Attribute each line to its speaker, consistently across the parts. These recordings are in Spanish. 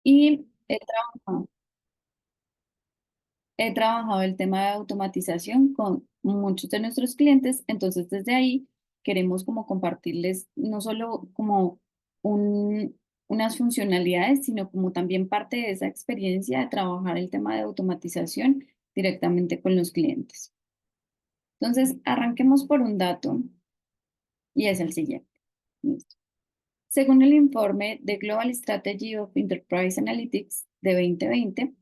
Speaker 1: Y he trabajado el tema de automatización con muchos de nuestros clientes, entonces desde ahí queremos como compartirles no solo como un- unas funcionalidades, sino como también parte de esa experiencia de trabajar el tema de automatización directamente con los clientes. Entonces, arranquemos por un dato y es el siguiente. Listo. Según el informe de Global Strategy of Enterprise Analytics de 2020,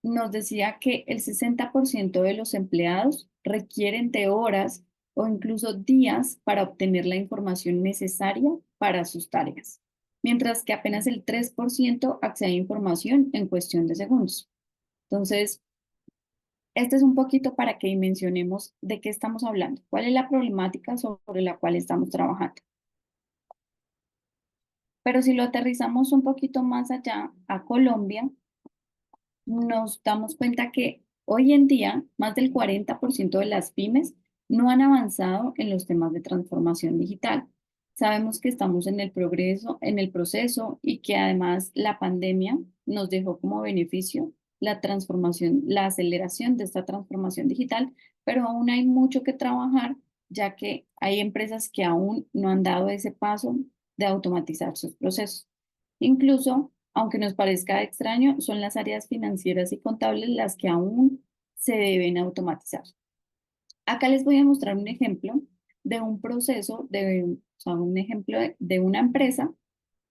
Speaker 1: nos decía que el 60% de los empleados requieren de horas o incluso días para obtener la información necesaria para sus tareas, mientras que apenas el 3% accede a información en cuestión de segundos. Entonces, este es un poquito para que dimensionemos de qué estamos hablando, cuál es la problemática sobre la cual estamos trabajando. Pero si lo aterrizamos un poquito más allá a Colombia, nos damos cuenta que hoy en día más del 40% de las pymes no han avanzado en los temas de transformación digital. Sabemos que estamos en el progreso, en el proceso y que además la pandemia nos dejó como beneficio la transformación, la aceleración de esta transformación digital, pero aún hay mucho que trabajar, ya que hay empresas que aún no han dado ese paso de automatizar sus procesos. Incluso, aunque nos parezca extraño, son las áreas financieras y contables las que aún se deben automatizar. Acá les voy a mostrar un ejemplo de un proceso, o sea, un ejemplo de una empresa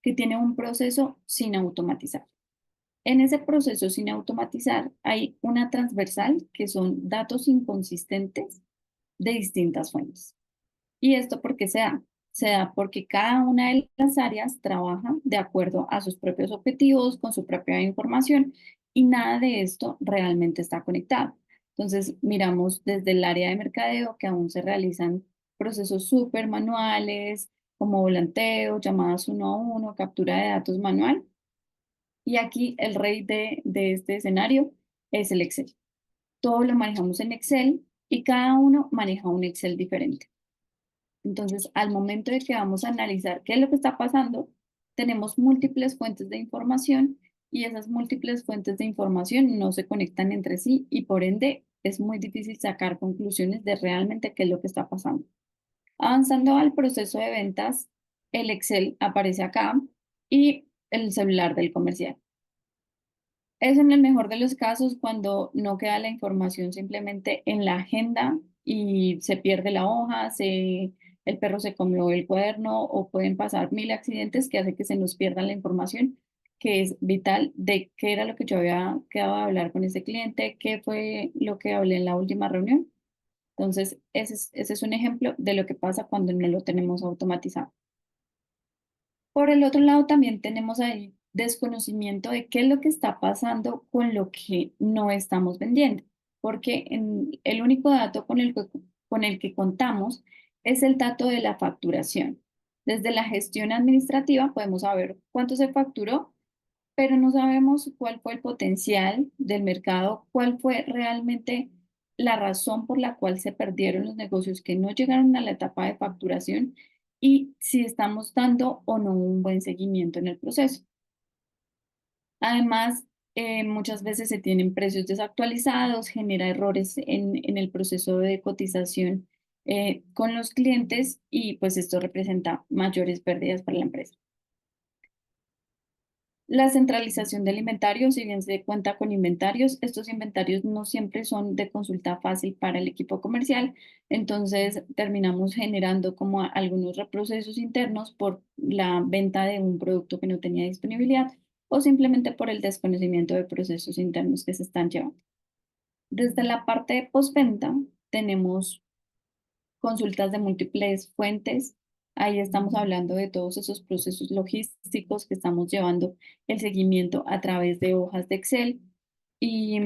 Speaker 1: que tiene un proceso sin automatizar. En ese proceso sin automatizar hay una transversal que son datos inconsistentes de distintas fuentes. ¿Y esto por qué se da? Se da porque cada una de las áreas trabaja de acuerdo a sus propios objetivos, con su propia información, y nada de esto realmente está conectado. Entonces, miramos desde el área de mercadeo que aún se realizan procesos súper manuales, como volanteo, llamadas uno a uno, captura de datos manual. Y aquí el rey de este escenario es el Excel. Todo lo manejamos en Excel y cada uno maneja un Excel diferente. Entonces, al momento de que vamos a analizar qué es lo que está pasando, tenemos múltiples fuentes de información y esas múltiples fuentes de información no se conectan entre sí y por ende es muy difícil sacar conclusiones de realmente qué es lo que está pasando. Avanzando al proceso de ventas, el Excel aparece acá y el celular del comercial. Es en el mejor de los casos cuando no queda la información simplemente en la agenda y se pierde la hoja, el perro se comió el cuaderno o pueden pasar mil accidentes que hacen que se nos pierda la información que es vital de qué era lo que yo había quedado de hablar con ese cliente, qué fue lo que hablé en la última reunión. Entonces, ese es un ejemplo de lo que pasa cuando no lo tenemos automatizado. Por el otro lado, también tenemos ahí desconocimiento de qué es lo que está pasando con lo que no estamos vendiendo, porque el único dato con el que contamos es el dato de la facturación. Desde la gestión administrativa podemos saber cuánto se facturó, pero no sabemos cuál fue el potencial del mercado, cuál fue realmente la razón por la cual se perdieron los negocios que no llegaron a la etapa de facturación y si estamos dando o no un buen seguimiento en el proceso. Además, muchas veces se tienen precios desactualizados, genera errores en el proceso de cotización con los clientes y pues esto representa mayores pérdidas para la empresa. La centralización de inventarios, si bien se cuenta con inventarios, estos inventarios no siempre son de consulta fácil para el equipo comercial, entonces terminamos generando como algunos reprocesos internos por la venta de un producto que no tenía disponibilidad o simplemente por el desconocimiento de procesos internos que se están llevando. Desde la parte de postventa tenemos consultas de múltiples fuentes. Ahí estamos hablando de todos esos procesos logísticos que estamos llevando el seguimiento a través de hojas de Excel y,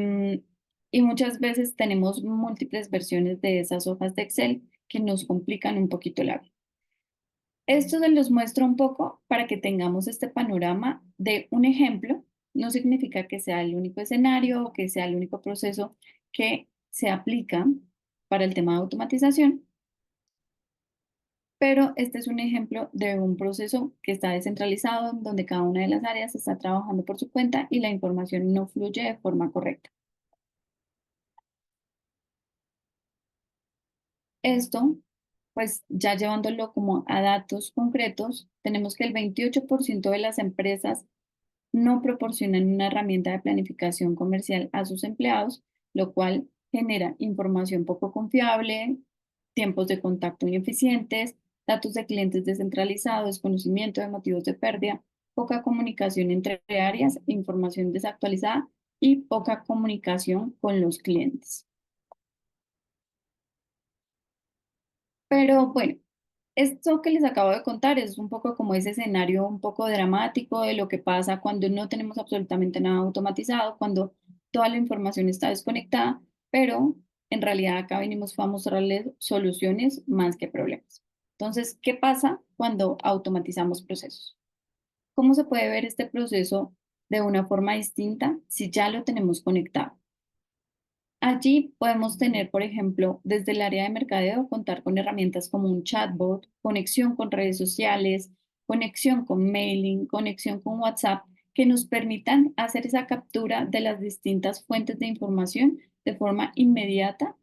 Speaker 1: y muchas veces tenemos múltiples versiones de esas hojas de Excel que nos complican un poquito la vida. Esto se los muestro un poco para que tengamos este panorama de un ejemplo. No significa que sea el único escenario o que sea el único proceso que se aplica para el tema de automatización, pero este es un ejemplo de un proceso que está descentralizado, donde cada una de las áreas está trabajando por su cuenta y la información no fluye de forma correcta. Esto, pues ya llevándolo como a datos concretos, tenemos que el 28% de las empresas no proporcionan una herramienta de planificación comercial a sus empleados, lo cual genera información poco confiable, tiempos de contacto ineficientes, datos de clientes descentralizados, desconocimiento de motivos de pérdida, poca comunicación entre áreas, información desactualizada y poca comunicación con los clientes. Pero bueno, esto que les acabo de contar es un poco como ese escenario un poco dramático de lo que pasa cuando no tenemos absolutamente nada automatizado, cuando toda la información está desconectada, pero en realidad acá venimos a mostrarles soluciones más que problemas. Entonces, ¿qué pasa cuando automatizamos procesos? ¿Cómo se puede ver este proceso de una forma distinta si ya lo tenemos conectado? Allí podemos tener, por ejemplo, desde el área de mercadeo, contar con herramientas como un chatbot, conexión con redes sociales, conexión con mailing, conexión con WhatsApp, que nos permitan hacer esa captura de las distintas fuentes de información de forma inmediata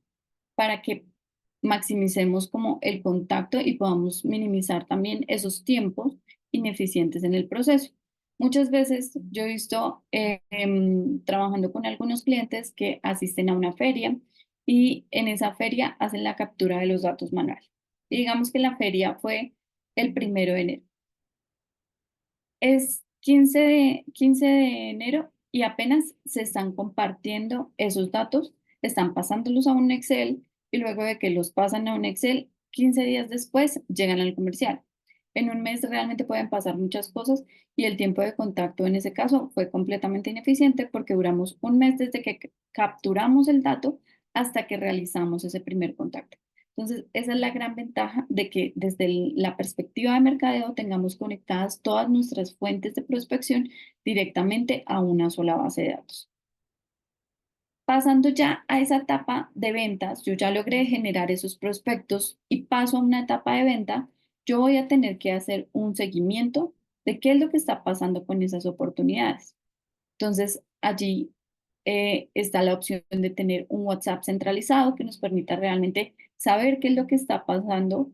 Speaker 1: para que maximicemos como el contacto y podamos minimizar también esos tiempos ineficientes en el proceso. Muchas veces yo he visto trabajando con algunos clientes que asisten a una feria y en esa feria hacen la captura de los datos manuales. Y digamos que la feria fue el 1 de enero. Es 15 de enero y apenas se están compartiendo esos datos, están pasándolos a un Excel y luego de que los pasan a un Excel, 15 días después llegan al comercial. En un mes realmente pueden pasar muchas cosas y el tiempo de contacto en ese caso fue completamente ineficiente porque duramos un mes desde que capturamos el dato hasta que realizamos ese primer contacto. Entonces, esa es la gran ventaja de que desde la perspectiva de mercadeo tengamos conectadas todas nuestras fuentes de prospección directamente a una sola base de datos. Pasando ya a esa etapa de ventas, yo ya logré generar esos prospectos y paso a una etapa de venta, yo voy a tener que hacer un seguimiento de qué es lo que está pasando con esas oportunidades. Entonces, allí está la opción de tener un WhatsApp centralizado que nos permita realmente saber qué es lo que está pasando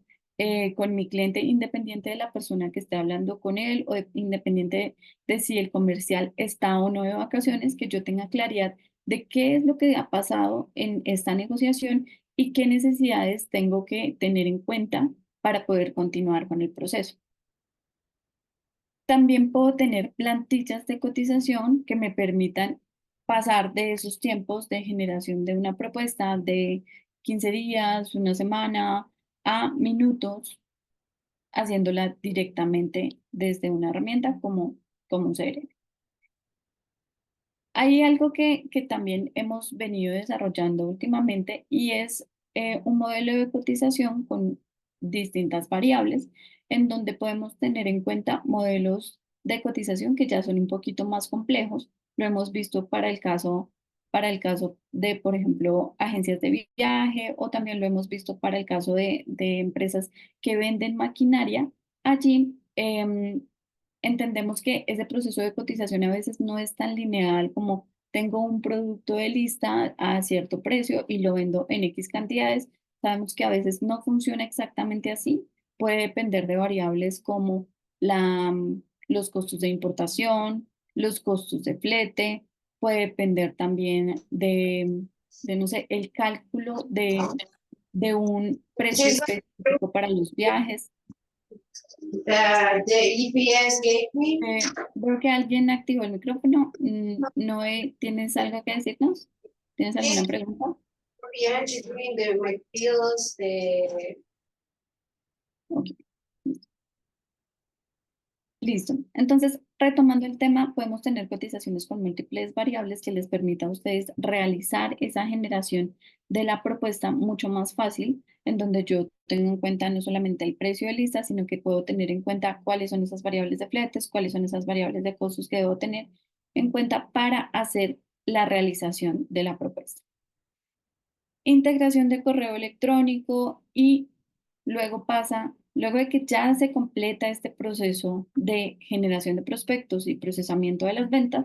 Speaker 1: con mi cliente, independiente de la persona que esté hablando con él o independiente de si el comercial está o no de vacaciones, que yo tenga claridad de qué es lo que ha pasado en esta negociación y qué necesidades tengo que tener en cuenta para poder continuar con el proceso. También puedo tener plantillas de cotización que me permitan pasar de esos tiempos de generación de una propuesta de 15 días, una semana, a minutos, haciéndola directamente desde una herramienta como un CRM. Hay algo que también hemos venido desarrollando últimamente y es un modelo de cotización con distintas variables en donde podemos tener en cuenta modelos de cotización que ya son un poquito más complejos. Lo hemos visto para el caso de, por ejemplo, agencias de viaje o también lo hemos visto para el caso de empresas que venden maquinaria. Allí entendemos que ese proceso de cotización a veces no es tan lineal como tengo un producto de lista a cierto precio y lo vendo en X cantidades. Sabemos que a veces no funciona exactamente así. Puede depender de variables como los costos de importación, los costos de flete, puede depender también no sé, el cálculo de un precio
Speaker 2: She's
Speaker 1: específico para los viajes.
Speaker 2: the EPS gave me.
Speaker 1: Veo que alguien activó el micrófono. Noé, ¿tienes algo que decirnos? ¿Tienes alguna
Speaker 2: She's
Speaker 1: pregunta?
Speaker 2: yeah, she's doing my bills, the
Speaker 1: Ok, listo. Entonces, retomando el tema, podemos tener cotizaciones con múltiples variables que les permita a ustedes realizar esa generación de la propuesta mucho más fácil, en donde yo tengo en cuenta no solamente el precio de lista, sino que puedo tener en cuenta cuáles son esas variables de fletes, cuáles son esas variables de costos que debo tener en cuenta para hacer la realización de la propuesta. Integración de correo electrónico y luego pasa Luego de que ya se completa este proceso de generación de prospectos y procesamiento de las ventas,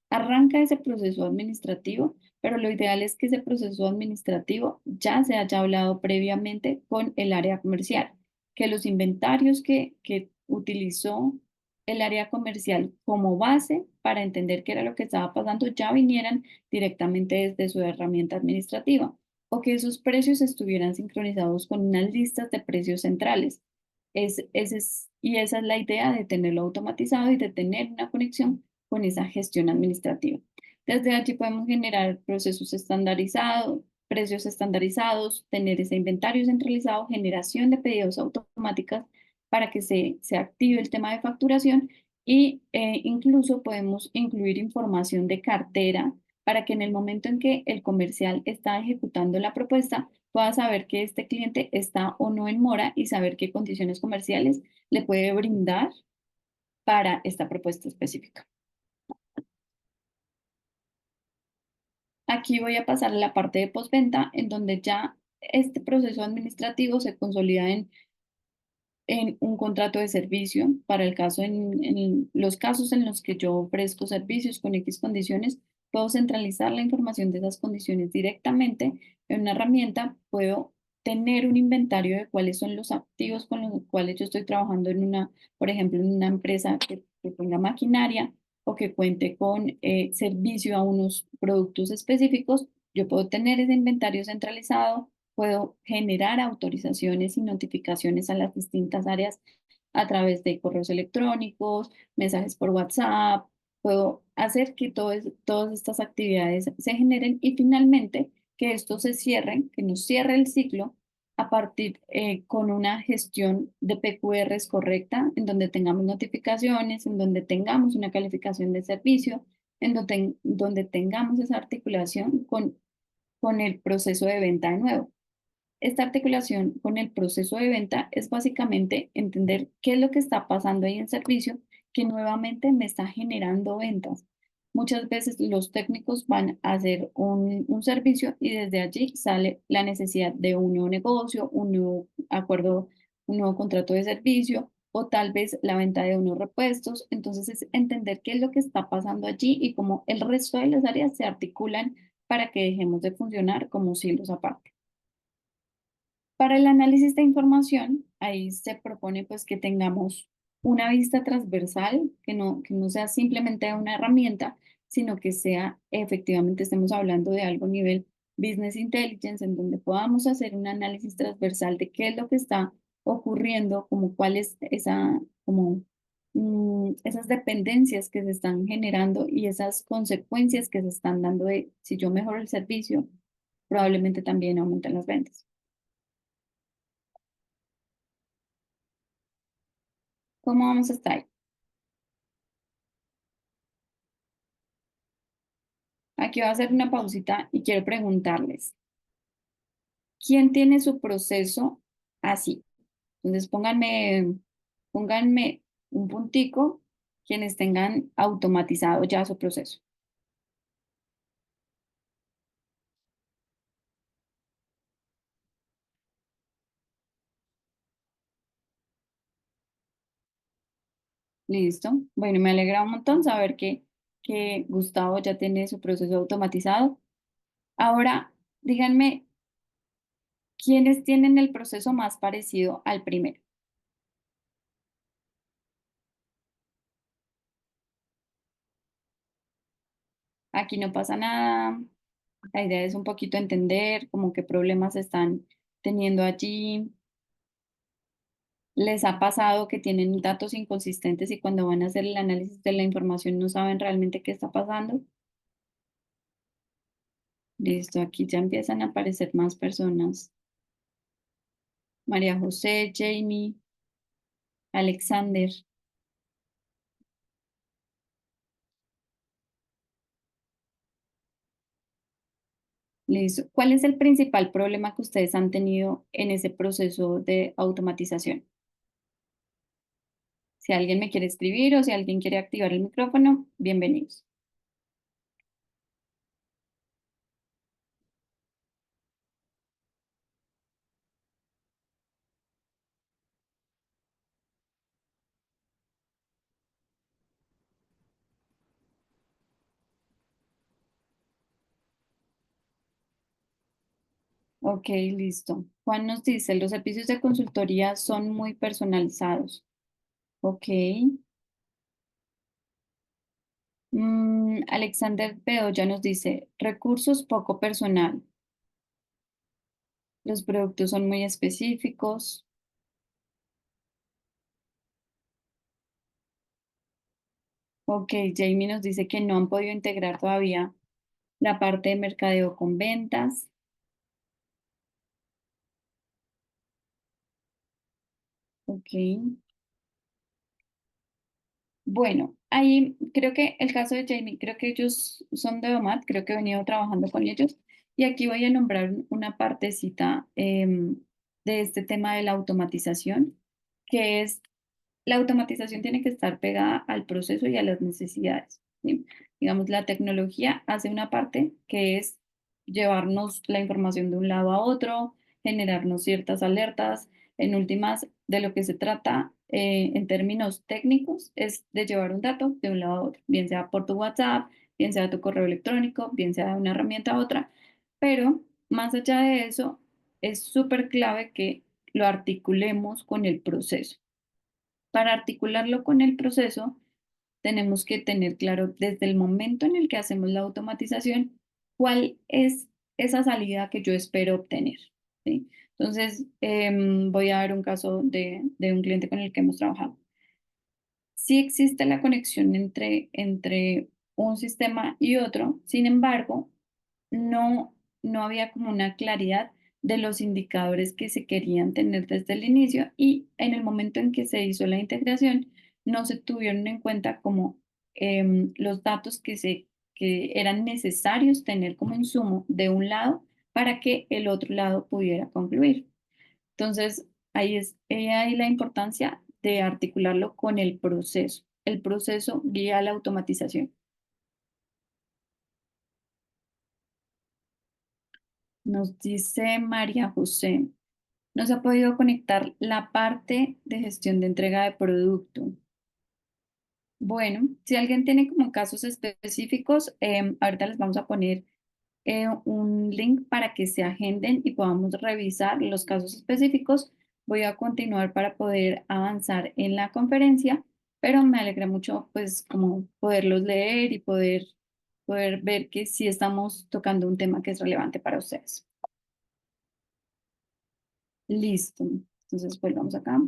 Speaker 1: arranca ese proceso administrativo, pero lo ideal es que ese proceso administrativo ya se haya hablado previamente con el área comercial, que los inventarios que utilizó el área comercial como base para entender qué era lo que estaba pasando ya vinieran directamente desde su herramienta administrativa o que esos precios estuvieran sincronizados con unas listas de precios centrales. Y esa es la idea de tenerlo automatizado y de tener una conexión con esa gestión administrativa. Desde allí podemos generar procesos estandarizados, precios estandarizados, tener ese inventario centralizado, generación de pedidos automáticas para que se active el tema de facturación y incluso podemos incluir información de cartera para que en el momento en que el comercial está ejecutando la propuesta, pueda saber que este cliente está o no en mora y saber qué condiciones comerciales le puede brindar para esta propuesta específica. Aquí voy a pasar a la parte de postventa, en donde ya este proceso administrativo se consolida en un contrato de servicio. Para el caso, en los casos en los que yo ofrezco servicios con X condiciones, puedo centralizar la información de esas condiciones directamente en una herramienta. Puedo tener un inventario de cuáles son los activos con los cuales yo estoy trabajando en una, por ejemplo, en una empresa que tenga maquinaria o que cuente con servicio a unos productos específicos. Yo puedo tener ese inventario centralizado, puedo generar autorizaciones y notificaciones a las distintas áreas a través de correos electrónicos, mensajes por WhatsApp. Puedo hacer que todas estas actividades se generen y finalmente que esto se cierre, que nos cierre el ciclo a partir con una gestión de PQRs correcta, en donde tengamos notificaciones, en donde tengamos una calificación de servicio, donde tengamos esa articulación con el proceso de venta de nuevo. Esta articulación con el proceso de venta es básicamente entender qué es lo que está pasando ahí en servicio que nuevamente me está generando ventas. Muchas veces los técnicos van a hacer un servicio y desde allí sale la necesidad de un nuevo negocio, un nuevo acuerdo, un nuevo contrato de servicio o tal vez la venta de unos repuestos. Entonces es entender qué es lo que está pasando allí y cómo el resto de las áreas se articulan para que dejemos de funcionar como silos aparte. Para el análisis de información, ahí se propone pues que tengamos una vista transversal, que no sea simplemente una herramienta, sino que sea efectivamente, estemos hablando de algo a nivel business intelligence, en donde podamos hacer un análisis transversal de qué es lo que está ocurriendo, como cuál es esas dependencias que se están generando y esas consecuencias que se están dando de si yo mejoro el servicio, probablemente también aumentan las ventas. ¿Cómo vamos a estar? Aquí voy a hacer una pausita y quiero preguntarles, ¿quién tiene su proceso así? Entonces pónganme un puntico quienes tengan automatizado ya su proceso. ¿Listo? Bueno, me alegra un montón saber que Gustavo ya tiene su proceso automatizado. Ahora, díganme, ¿quiénes tienen el proceso más parecido al primero? Aquí no pasa nada. La idea es un poquito entender como qué problemas están teniendo allí. ¿Les ha pasado que tienen datos inconsistentes y cuando van a hacer el análisis de la información no saben realmente qué está pasando? Listo, aquí ya empiezan a aparecer más personas. María José, Jamie, Alexander. Listo. ¿Cuál es el principal problema que ustedes han tenido en ese proceso de automatización? Si alguien me quiere escribir o si alguien quiere activar el micrófono, bienvenidos. Ok, listo. Juan nos dice, los servicios de consultoría son muy personalizados. Ok. Alexander Bedoya nos dice, recursos poco personal. Los productos son muy específicos. Ok, Jamie nos dice que no han podido integrar todavía la parte de mercadeo con ventas. Ok. Bueno, ahí creo que el caso de Jamie, creo que ellos son de OMAT, creo que he venido trabajando con ellos. Y aquí voy a nombrar una partecita de este tema de la automatización, que es la automatización tiene que estar pegada al proceso y a las necesidades, ¿sí? Digamos, la tecnología hace una parte que es llevarnos la información de un lado a otro, generarnos ciertas alertas. En últimas, de lo que se trata en términos técnicos es de llevar un dato de un lado a otro, bien sea por tu WhatsApp, bien sea tu correo electrónico, bien sea de una herramienta a otra, pero más allá de eso, es súper clave que lo articulemos con el proceso. Para articularlo con el proceso, tenemos que tener claro desde el momento en el que hacemos la automatización, cuál es esa salida que yo espero obtener, ¿sí? Entonces, voy a dar un caso de un cliente con el que hemos trabajado. Sí existe la conexión entre un sistema y otro, sin embargo, no había como una claridad de los indicadores que se querían tener desde el inicio y en el momento en que se hizo la integración no se tuvieron en cuenta como los datos que eran necesarios tener como insumo de un lado para que el otro lado pudiera concluir. Entonces, ahí la importancia de articularlo con el proceso. El proceso guía la automatización. Nos dice María José, no se ha podido conectar la parte de gestión de entrega de producto. Bueno, si alguien tiene como casos específicos, ahorita les vamos a poner un link para que se agenden y podamos revisar los casos específicos. Voy a continuar para poder avanzar en la conferencia, pero me alegra mucho pues como poderlos leer y poder ver que sí estamos tocando un tema que es relevante para ustedes. Listo. Entonces volvamos acá.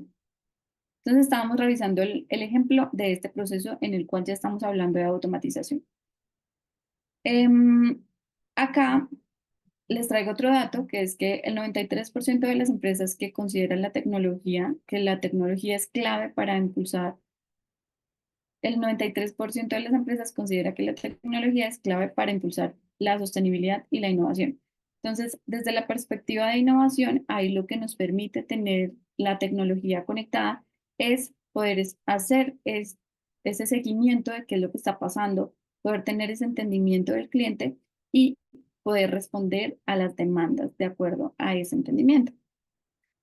Speaker 1: Entonces estábamos revisando el ejemplo de este proceso en el cual ya estamos hablando de automatización. Em, Acá les traigo otro dato, que es que el 93% de las empresas que consideran que la tecnología es clave para impulsar, el 93% de las empresas considera que la tecnología es clave para impulsar la sostenibilidad y la innovación. Entonces, desde la perspectiva de innovación, ahí lo que nos permite tener la tecnología conectada es poder hacer ese seguimiento de qué es lo que está pasando, poder tener ese entendimiento del cliente y poder responder a las demandas de acuerdo a ese entendimiento.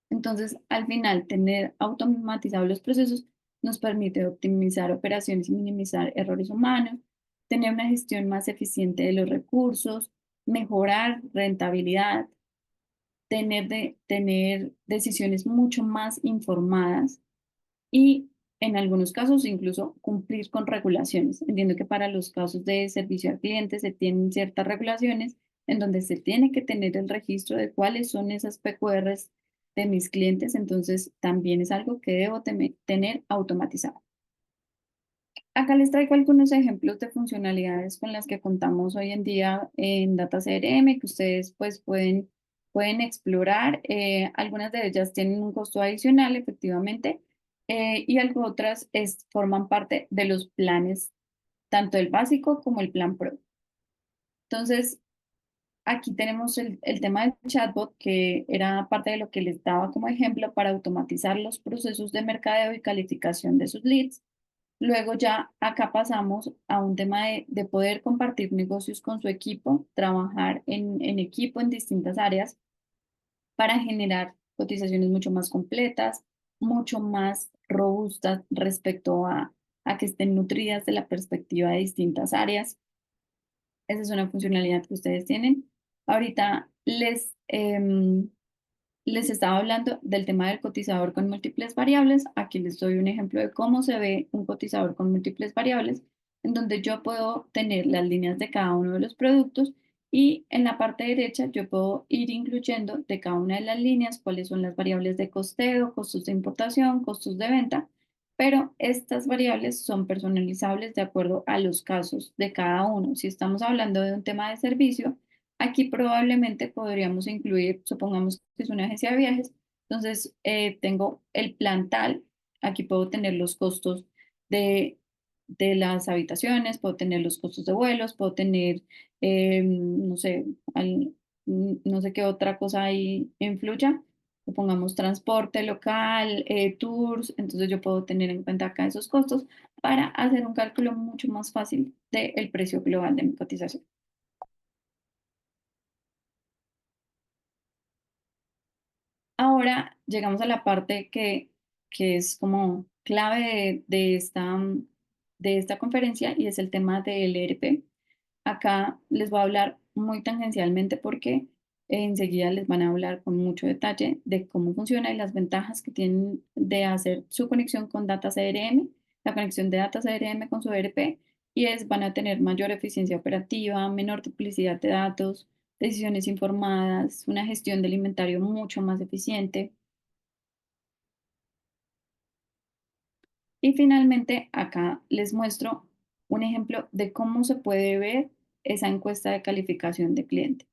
Speaker 1: Entonces, al final, tener automatizados los procesos nos permite optimizar operaciones y minimizar errores humanos, tener una gestión más eficiente de los recursos, mejorar rentabilidad, tener decisiones mucho más informadas y en algunos casos incluso cumplir con regulaciones. Entiendo que para los casos de servicio al cliente se tienen ciertas regulaciones en donde se tiene que tener el registro de cuáles son esas PQRs de mis clientes, entonces también es algo que debo tener automatizado. Acá les traigo algunos ejemplos de funcionalidades con las que contamos hoy en día en Data CRM que ustedes pues pueden explorar. Algunas de ellas tienen un costo adicional, efectivamente, y algo otras forman parte de los planes, tanto el básico como el plan Pro. Entonces, aquí tenemos el tema del chatbot, que era parte de lo que les daba como ejemplo para automatizar los procesos de mercadeo y calificación de sus leads. Luego ya acá pasamos a un tema de poder compartir negocios con su equipo, trabajar en equipo en distintas áreas para generar cotizaciones mucho más completas, mucho más robustas respecto a que estén nutridas de la perspectiva de distintas áreas. Esa es una funcionalidad que ustedes tienen. Ahorita les em, les estaba hablando del tema del cotizador con múltiples variables. Aquí les doy un ejemplo de cómo se ve un cotizador con múltiples variables, en donde yo puedo tener las líneas de cada uno de los productos y en la parte derecha yo puedo ir incluyendo de cada una de las líneas cuáles son las variables de costeo, costos de importación, costos de venta, pero estas variables son personalizables de acuerdo a los casos de cada uno. Si estamos hablando de un tema de servicio, aquí probablemente podríamos incluir, supongamos que es una agencia de viajes, entonces tengo el plan tal, aquí puedo tener los costos de, de las habitaciones, puedo tener los costos de vuelos, puedo tener, no sé, no sé qué otra cosa ahí influya. Supongamos transporte local, tours, entonces yo puedo tener en cuenta acá esos costos para hacer un cálculo mucho más fácil del precio global de mi cotización. Ahora llegamos a la parte que es como clave de esta conferencia y es el tema del ERP. Acá les voy a hablar muy tangencialmente porque enseguida les van a hablar con mucho detalle de cómo funciona y las ventajas que tienen de hacer su conexión con Data CRM, la conexión de Data CRM con su ERP, y es van a tener mayor eficiencia operativa, menor duplicidad de datos, decisiones informadas, una gestión del inventario mucho más eficiente. Y finalmente, acá les muestro un ejemplo de cómo se puede ver esa encuesta de calificación de cliente.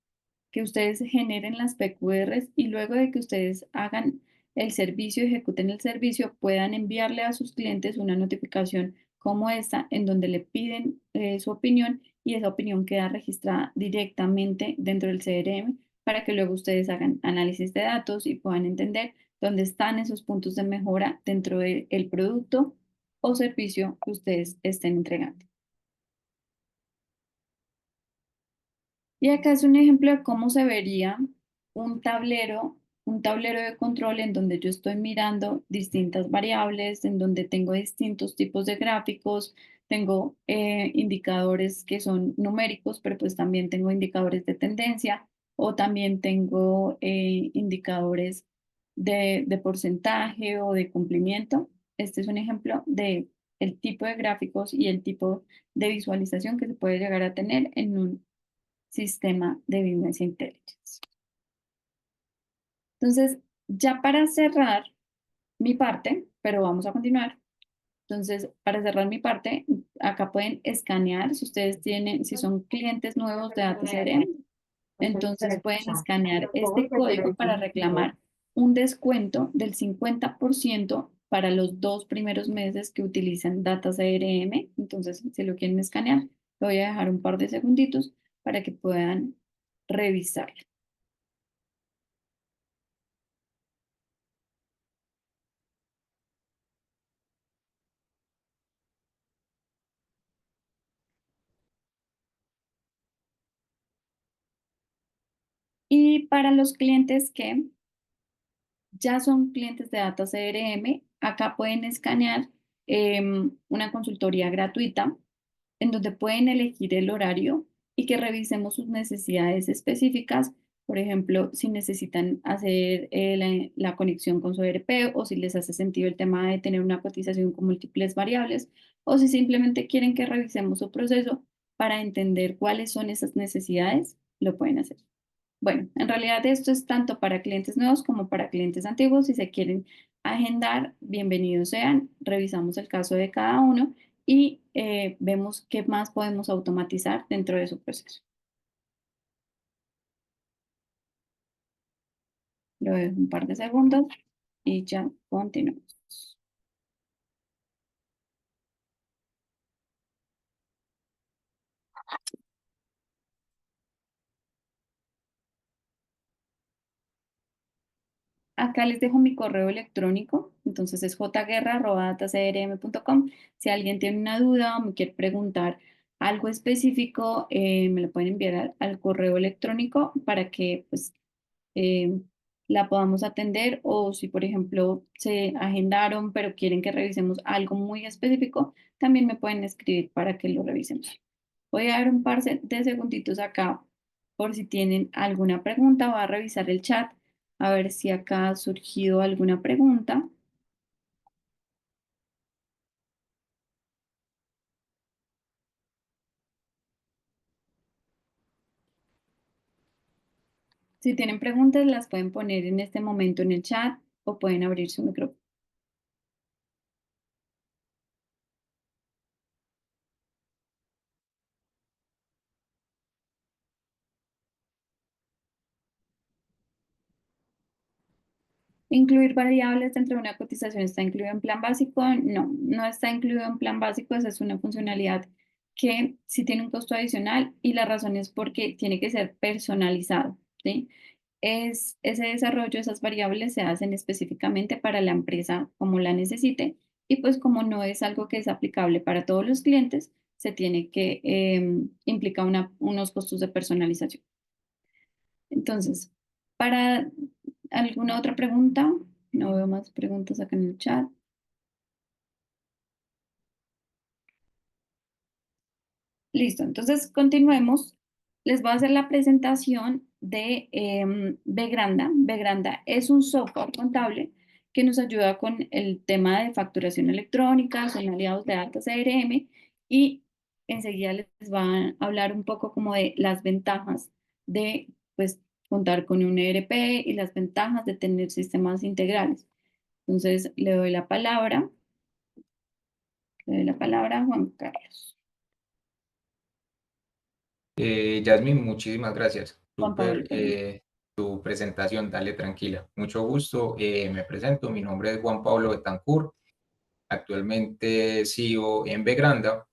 Speaker 1: Que ustedes generen las PQRs y luego de que ustedes hagan el servicio, ejecuten el servicio, puedan enviarle a sus clientes una notificación como esta, en donde le piden su opinión y esa opinión queda registrada directamente dentro del CRM para que luego ustedes hagan análisis de datos y puedan entender dónde están esos puntos de mejora dentro del producto o servicio que ustedes estén entregando. Y acá es un ejemplo de cómo se vería un tablero de control en donde yo estoy mirando distintas variables, en donde tengo distintos tipos de gráficos, tengo indicadores que son numéricos, pero pues también tengo indicadores de tendencia o también tengo indicadores de porcentaje o de cumplimiento. Este es un ejemplo de el tipo de gráficos y el tipo de visualización que se puede llegar a tener en un sistema de Business Intelligence. Entonces, ya para cerrar mi parte, pero vamos a continuar. Entonces, para cerrar mi parte, acá pueden escanear, si ustedes tienen, si son clientes nuevos de Data CRM, entonces pueden escanear este código para reclamar un descuento del 50% para los 2 primeros meses que utilizan Data CRM. Entonces, si lo quieren escanear, lo voy a dejar un par de segunditos para que puedan revisar. Y para los clientes que ya son clientes de Data CRM, acá pueden escanear una consultoría gratuita en donde pueden elegir el horario y que revisemos sus necesidades específicas. Por ejemplo, si necesitan hacer la conexión con su ERP o si les hace sentido el tema de tener una cotización con múltiples variables o si simplemente quieren que revisemos su proceso para entender cuáles son esas necesidades, lo pueden hacer. Bueno, en realidad esto es tanto para clientes nuevos como para clientes antiguos. Si se quieren agendar, bienvenidos sean. Revisamos el caso de cada uno y vemos qué más podemos automatizar dentro de su proceso. Lo dejo un par de segundos y ya continuamos. Acá les dejo mi correo electrónico, entonces es jguerra@datacrm.com. Si alguien tiene una duda o me quiere preguntar algo específico, me lo pueden enviar al correo electrónico para que pues, eh, la podamos atender o si, por ejemplo, se agendaron pero quieren que revisemos algo muy específico, también me pueden escribir para que lo revisemos. Voy a dar un par de segunditos acá por si tienen alguna pregunta. Voy a revisar el chat a ver si acá ha surgido alguna pregunta. Si tienen preguntas, las pueden poner en este momento en el chat o pueden abrir su micrófono. Incluir variables dentro de una cotización está incluido en plan básico. No, no está incluido en plan básico. Esa es una funcionalidad que sí tiene un costo adicional y la razón es porque tiene que ser personalizado, ¿sí? Ese desarrollo, esas variables se hacen específicamente para la empresa como la necesite y pues como no es algo que es aplicable para todos los clientes, se tiene que implica unos costos de personalización. Entonces, para alguna otra pregunta, no veo más preguntas acá en el chat. Listo, entonces continuemos. Les voy a hacer la presentación de Begranda. Begranda es un software contable que nos ayuda con el tema de facturación electrónica, son aliados de Alta CRM y enseguida les va a hablar un poco como de las ventajas de pues, contar con un ERP y las ventajas de tener sistemas integrales. Entonces le doy la palabra a Juan Carlos.
Speaker 3: Yasmin, muchísimas gracias.
Speaker 1: Juan Pablo,
Speaker 3: Súper
Speaker 1: perdón.
Speaker 3: tu presentación, dale tranquila. Mucho gusto, me presento, mi nombre es Juan Pablo Betancourt, actualmente sigo en Begranda.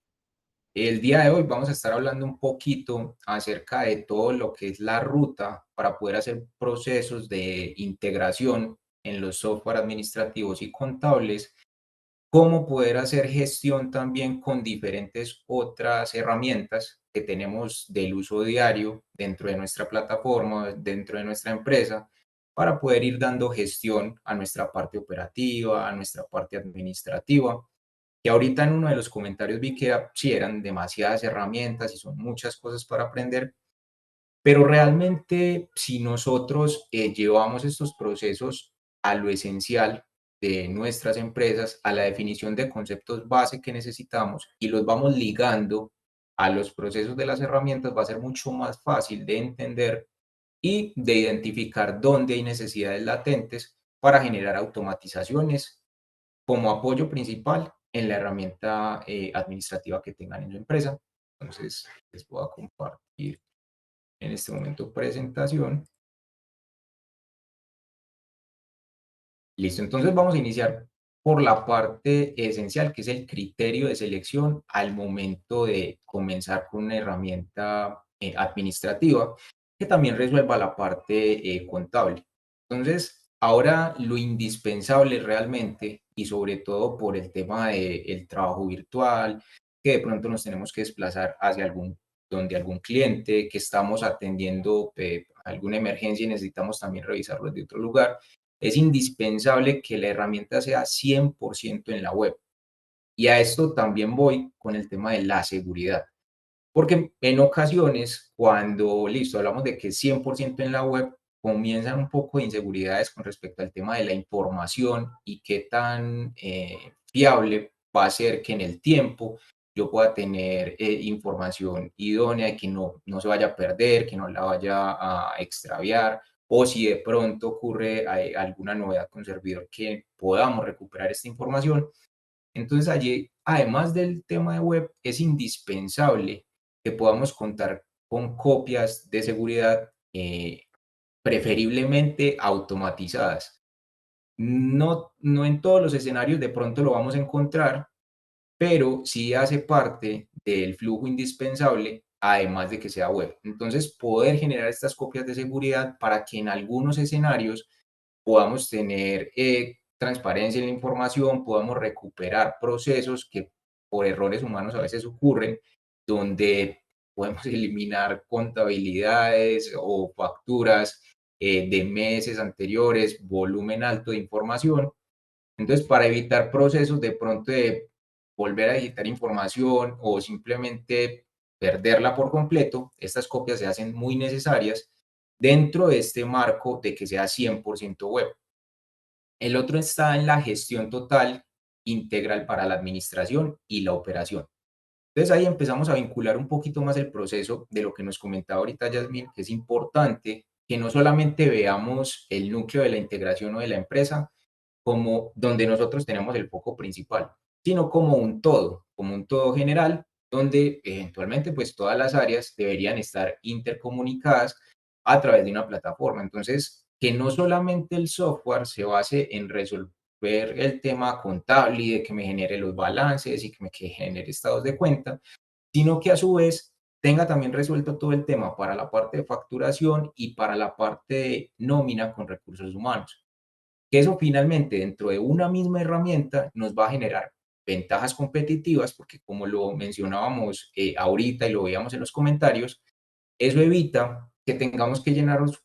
Speaker 3: El día de hoy vamos a estar hablando un poquito acerca de todo lo que es la ruta para poder hacer procesos de integración en los software administrativos y contables, cómo poder hacer gestión también con diferentes otras herramientas que tenemos del uso diario dentro de nuestra plataforma, dentro de nuestra empresa, para poder ir dando gestión a nuestra parte operativa, a nuestra parte administrativa. Y ahorita en uno de los comentarios vi que sí eran demasiadas herramientas y son muchas cosas para aprender, pero realmente si nosotros llevamos estos procesos a lo esencial de nuestras empresas, a la definición de conceptos base que necesitamos y los vamos ligando a los procesos de las herramientas, va a ser mucho más fácil de entender y de identificar dónde hay necesidades latentes para generar automatizaciones como apoyo principal en la herramienta administrativa que tengan en su empresa. Entonces, les voy a compartir en este momento presentación. Listo, entonces vamos a iniciar por la parte esencial, que es el criterio de selección al momento de comenzar con una herramienta administrativa que también resuelva la parte contable. Entonces, ahora lo indispensable realmente, y sobre todo por el tema del trabajo virtual, que de pronto nos tenemos que desplazar hacia donde algún cliente, que estamos atendiendo alguna emergencia y necesitamos también revisarlo de otro lugar, es indispensable que la herramienta sea 100% en la web. Y a esto también voy con el tema de la seguridad. Porque en ocasiones, cuando, listo, hablamos de que es 100% en la web, comienzan un poco de inseguridades con respecto al tema de la información y qué tan fiable va a ser que en el tiempo yo pueda tener información idónea y que no se vaya a perder, que no la vaya a extraviar, o si de pronto ocurre alguna novedad con servidor que podamos recuperar esta información. Entonces allí, además del tema de web, es indispensable que podamos contar con copias de seguridad, preferiblemente automatizadas. No en todos los escenarios de pronto lo vamos a encontrar, pero sí hace parte del flujo indispensable, además de que sea web. Entonces, poder generar estas copias de seguridad para que en algunos escenarios podamos tener transparencia en la información, podamos recuperar procesos que por errores humanos a veces ocurren, donde podemos eliminar contabilidades o facturas de meses anteriores, volumen alto de información. Entonces, para evitar procesos de pronto de volver a digitar información o simplemente perderla por completo, estas copias se hacen muy necesarias dentro de este marco de que sea 100% web. El otro está en la gestión total integral para la administración y la operación. Entonces ahí empezamos a vincular un poquito más el proceso de lo que nos comentaba ahorita Yasmín, que es importante que no solamente veamos el núcleo de la integración o de la empresa como donde nosotros tenemos el foco principal, sino como un todo general, donde eventualmente pues todas las áreas deberían estar intercomunicadas a través de una plataforma. Entonces, que no solamente el software se base en resolver el tema contable y de que me genere los balances y que genere estados de cuenta, sino que a su vez tenga también resuelto todo el tema para la parte de facturación y para la parte de nómina con recursos humanos. Que eso finalmente dentro de una misma herramienta nos va a generar ventajas competitivas, porque como lo mencionábamos ahorita y lo veíamos en los comentarios, eso evita que tengamos que llenarnos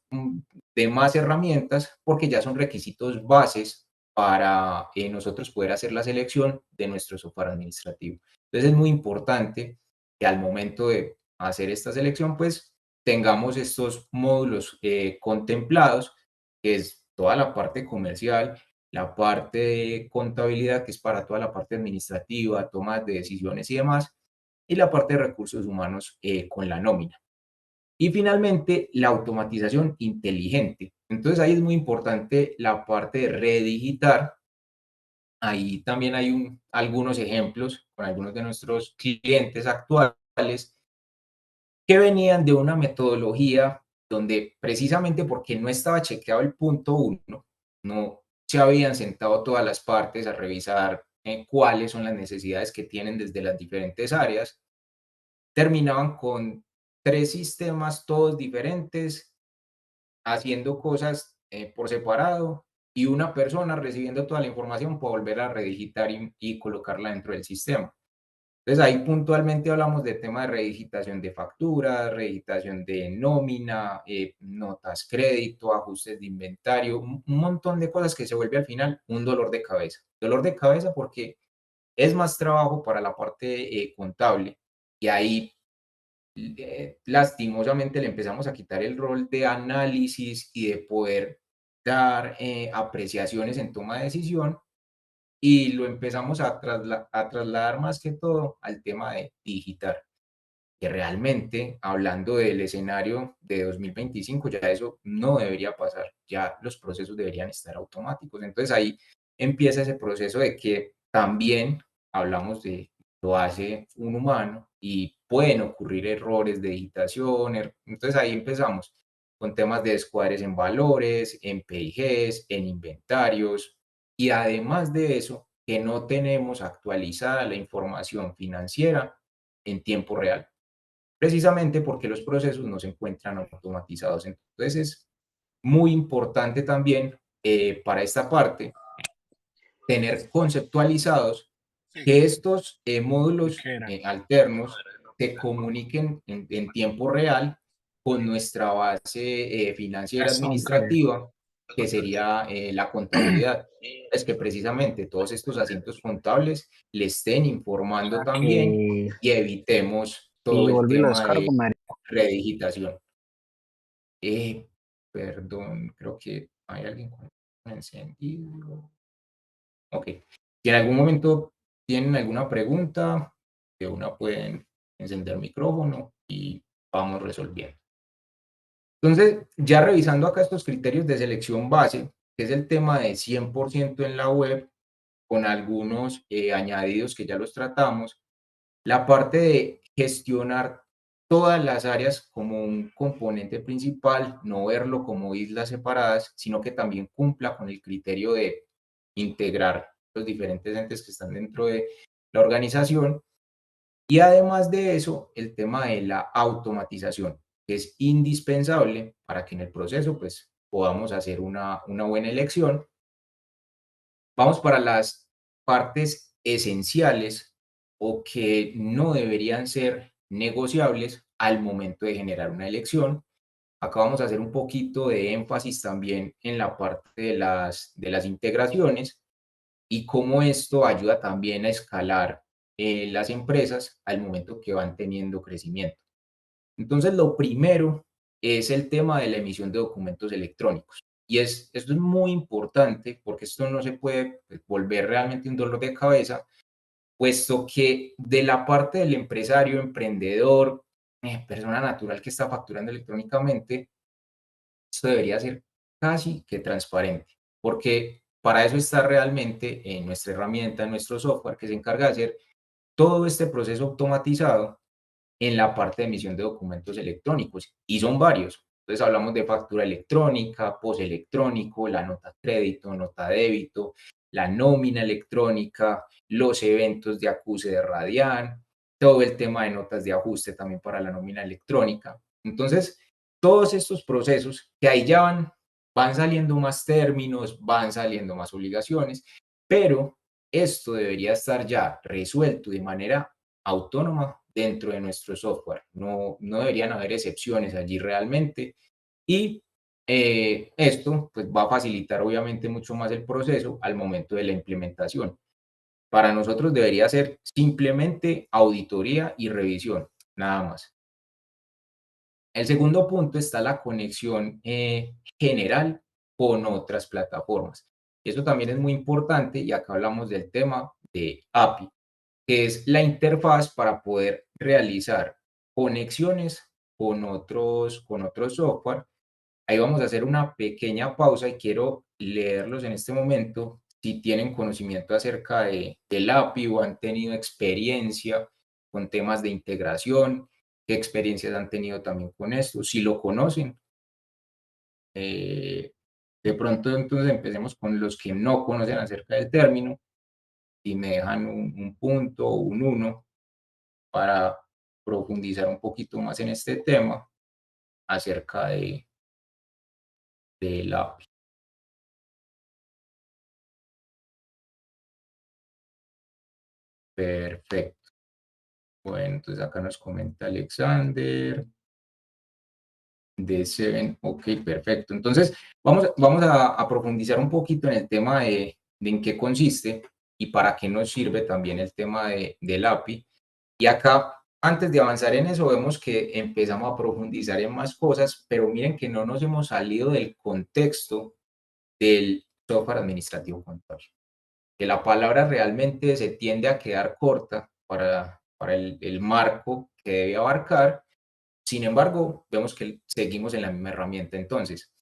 Speaker 3: de más herramientas porque ya son requisitos bases para nosotros poder hacer la selección de nuestro software administrativo. Entonces es muy importante que al momento de hacer esta selección, pues tengamos estos módulos contemplados, que es toda la parte comercial, la parte de contabilidad, que es para toda la parte administrativa, tomas de decisiones y demás, y la parte de recursos humanos con la nómina. Y finalmente, la automatización inteligente. Entonces ahí es muy importante la parte de redigitar. Ahí también hay algunos ejemplos con algunos de nuestros clientes actuales que venían de una metodología donde precisamente porque no estaba chequeado el punto uno, no se habían sentado todas las partes a revisar cuáles son las necesidades que tienen desde las diferentes áreas, terminaban con 3 sistemas todos diferentes, haciendo cosas por separado y una persona recibiendo toda la información para volver a redigitar y colocarla dentro del sistema. Entonces ahí puntualmente hablamos de tema de redigitación de facturas, redigitación de nómina, notas crédito, ajustes de inventario, un montón de cosas que se vuelve al final un dolor de cabeza. Dolor de cabeza porque es más trabajo para la parte contable y ahí lastimosamente le empezamos a quitar el rol de análisis y de poder dar apreciaciones en toma de decisión y lo empezamos a trasladar más que todo al tema de digitar, que realmente, hablando del escenario de 2025, ya eso no debería pasar, ya los procesos deberían estar automáticos. Entonces ahí empieza ese proceso de que también hablamos de lo hace un humano y pueden ocurrir errores de digitación. Entonces ahí empezamos con temas de descuadres en valores, en PIGs, en inventarios y además de eso, que no tenemos actualizada la información financiera en tiempo real precisamente porque los procesos no se encuentran automatizados. Entonces es muy importante también para esta parte tener conceptualizados que estos módulos alternos se comuniquen en tiempo real con nuestra base financiera administrativa, que sería la contabilidad. Es que precisamente todos estos asientos contables le estén informando también
Speaker 4: Que
Speaker 3: y evitemos
Speaker 4: y
Speaker 3: todo el
Speaker 4: volví y lo
Speaker 3: tema
Speaker 4: descargo,
Speaker 3: de
Speaker 4: María.
Speaker 3: redigitación. Perdón, creo que hay alguien con encendido. Ok. Si en algún momento tienen alguna pregunta, de una pueden encender el micrófono y vamos resolviendo. Entonces, ya revisando acá estos criterios de selección base, que es el tema de 100% en la web, con algunos añadidos que ya los tratamos, la parte de gestionar todas las áreas como un componente principal, no verlo como islas separadas, sino que también cumpla con el criterio de integrar los diferentes entes que están dentro de la organización. Y además de eso, el tema de la automatización, que es indispensable para que en el proceso pues, podamos hacer una buena elección. Vamos para las partes esenciales o que no deberían ser negociables al momento de generar una elección. Acá vamos a hacer un poquito de énfasis también en la parte de las integraciones y cómo esto ayuda también a escalar las empresas al momento que van teniendo crecimiento. Entonces, lo primero es el tema de la emisión de documentos electrónicos. Y esto es muy importante porque esto no se puede volver realmente un dolor de cabeza, puesto que de la parte del empresario, emprendedor, persona natural que está facturando electrónicamente, esto debería ser casi que transparente, porque para eso está realmente en nuestra herramienta, en nuestro software, que se encarga de hacer todo este proceso automatizado en la parte de emisión de documentos electrónicos, y son varios. Entonces hablamos de factura electrónica, post electrónico, la nota crédito, nota débito, la nómina electrónica, los eventos de acuse de Radian, todo el tema de notas de ajuste también para la nómina electrónica. Entonces, todos estos procesos que ahí ya van saliendo más términos, van saliendo más obligaciones, pero esto debería estar ya resuelto de manera autónoma dentro de nuestro software. No deberían haber excepciones allí realmente. Y esto pues, va a facilitar obviamente mucho más el proceso al momento de la implementación. Para nosotros debería ser simplemente auditoría y revisión, nada más. El segundo punto está la conexión general con otras plataformas. Eso también es muy importante y acá hablamos del tema de API, que es la interfaz para poder realizar conexiones con otros software. Ahí vamos a hacer una pequeña pausa y quiero leerlos en este momento. Si tienen conocimiento acerca del API o han tenido experiencia con temas de integración, qué experiencias han tenido también con esto, si lo conocen. Eh, de pronto entonces empecemos con los que no conocen acerca del término y me dejan un punto o un 1 para profundizar un poquito más en este tema acerca del API. Perfecto. Bueno, entonces acá nos comenta Alexander. D7, ok, perfecto. Entonces, vamos a profundizar un poquito en el tema de en qué consiste y para qué nos sirve también el tema del API. Y acá, antes de avanzar en eso, vemos que empezamos a profundizar en más cosas, pero miren que no nos hemos salido del contexto del software administrativo contable, que la palabra realmente se tiende a quedar corta para el marco que debe abarcar. Sin embargo, vemos que seguimos en la misma herramienta. Entonces,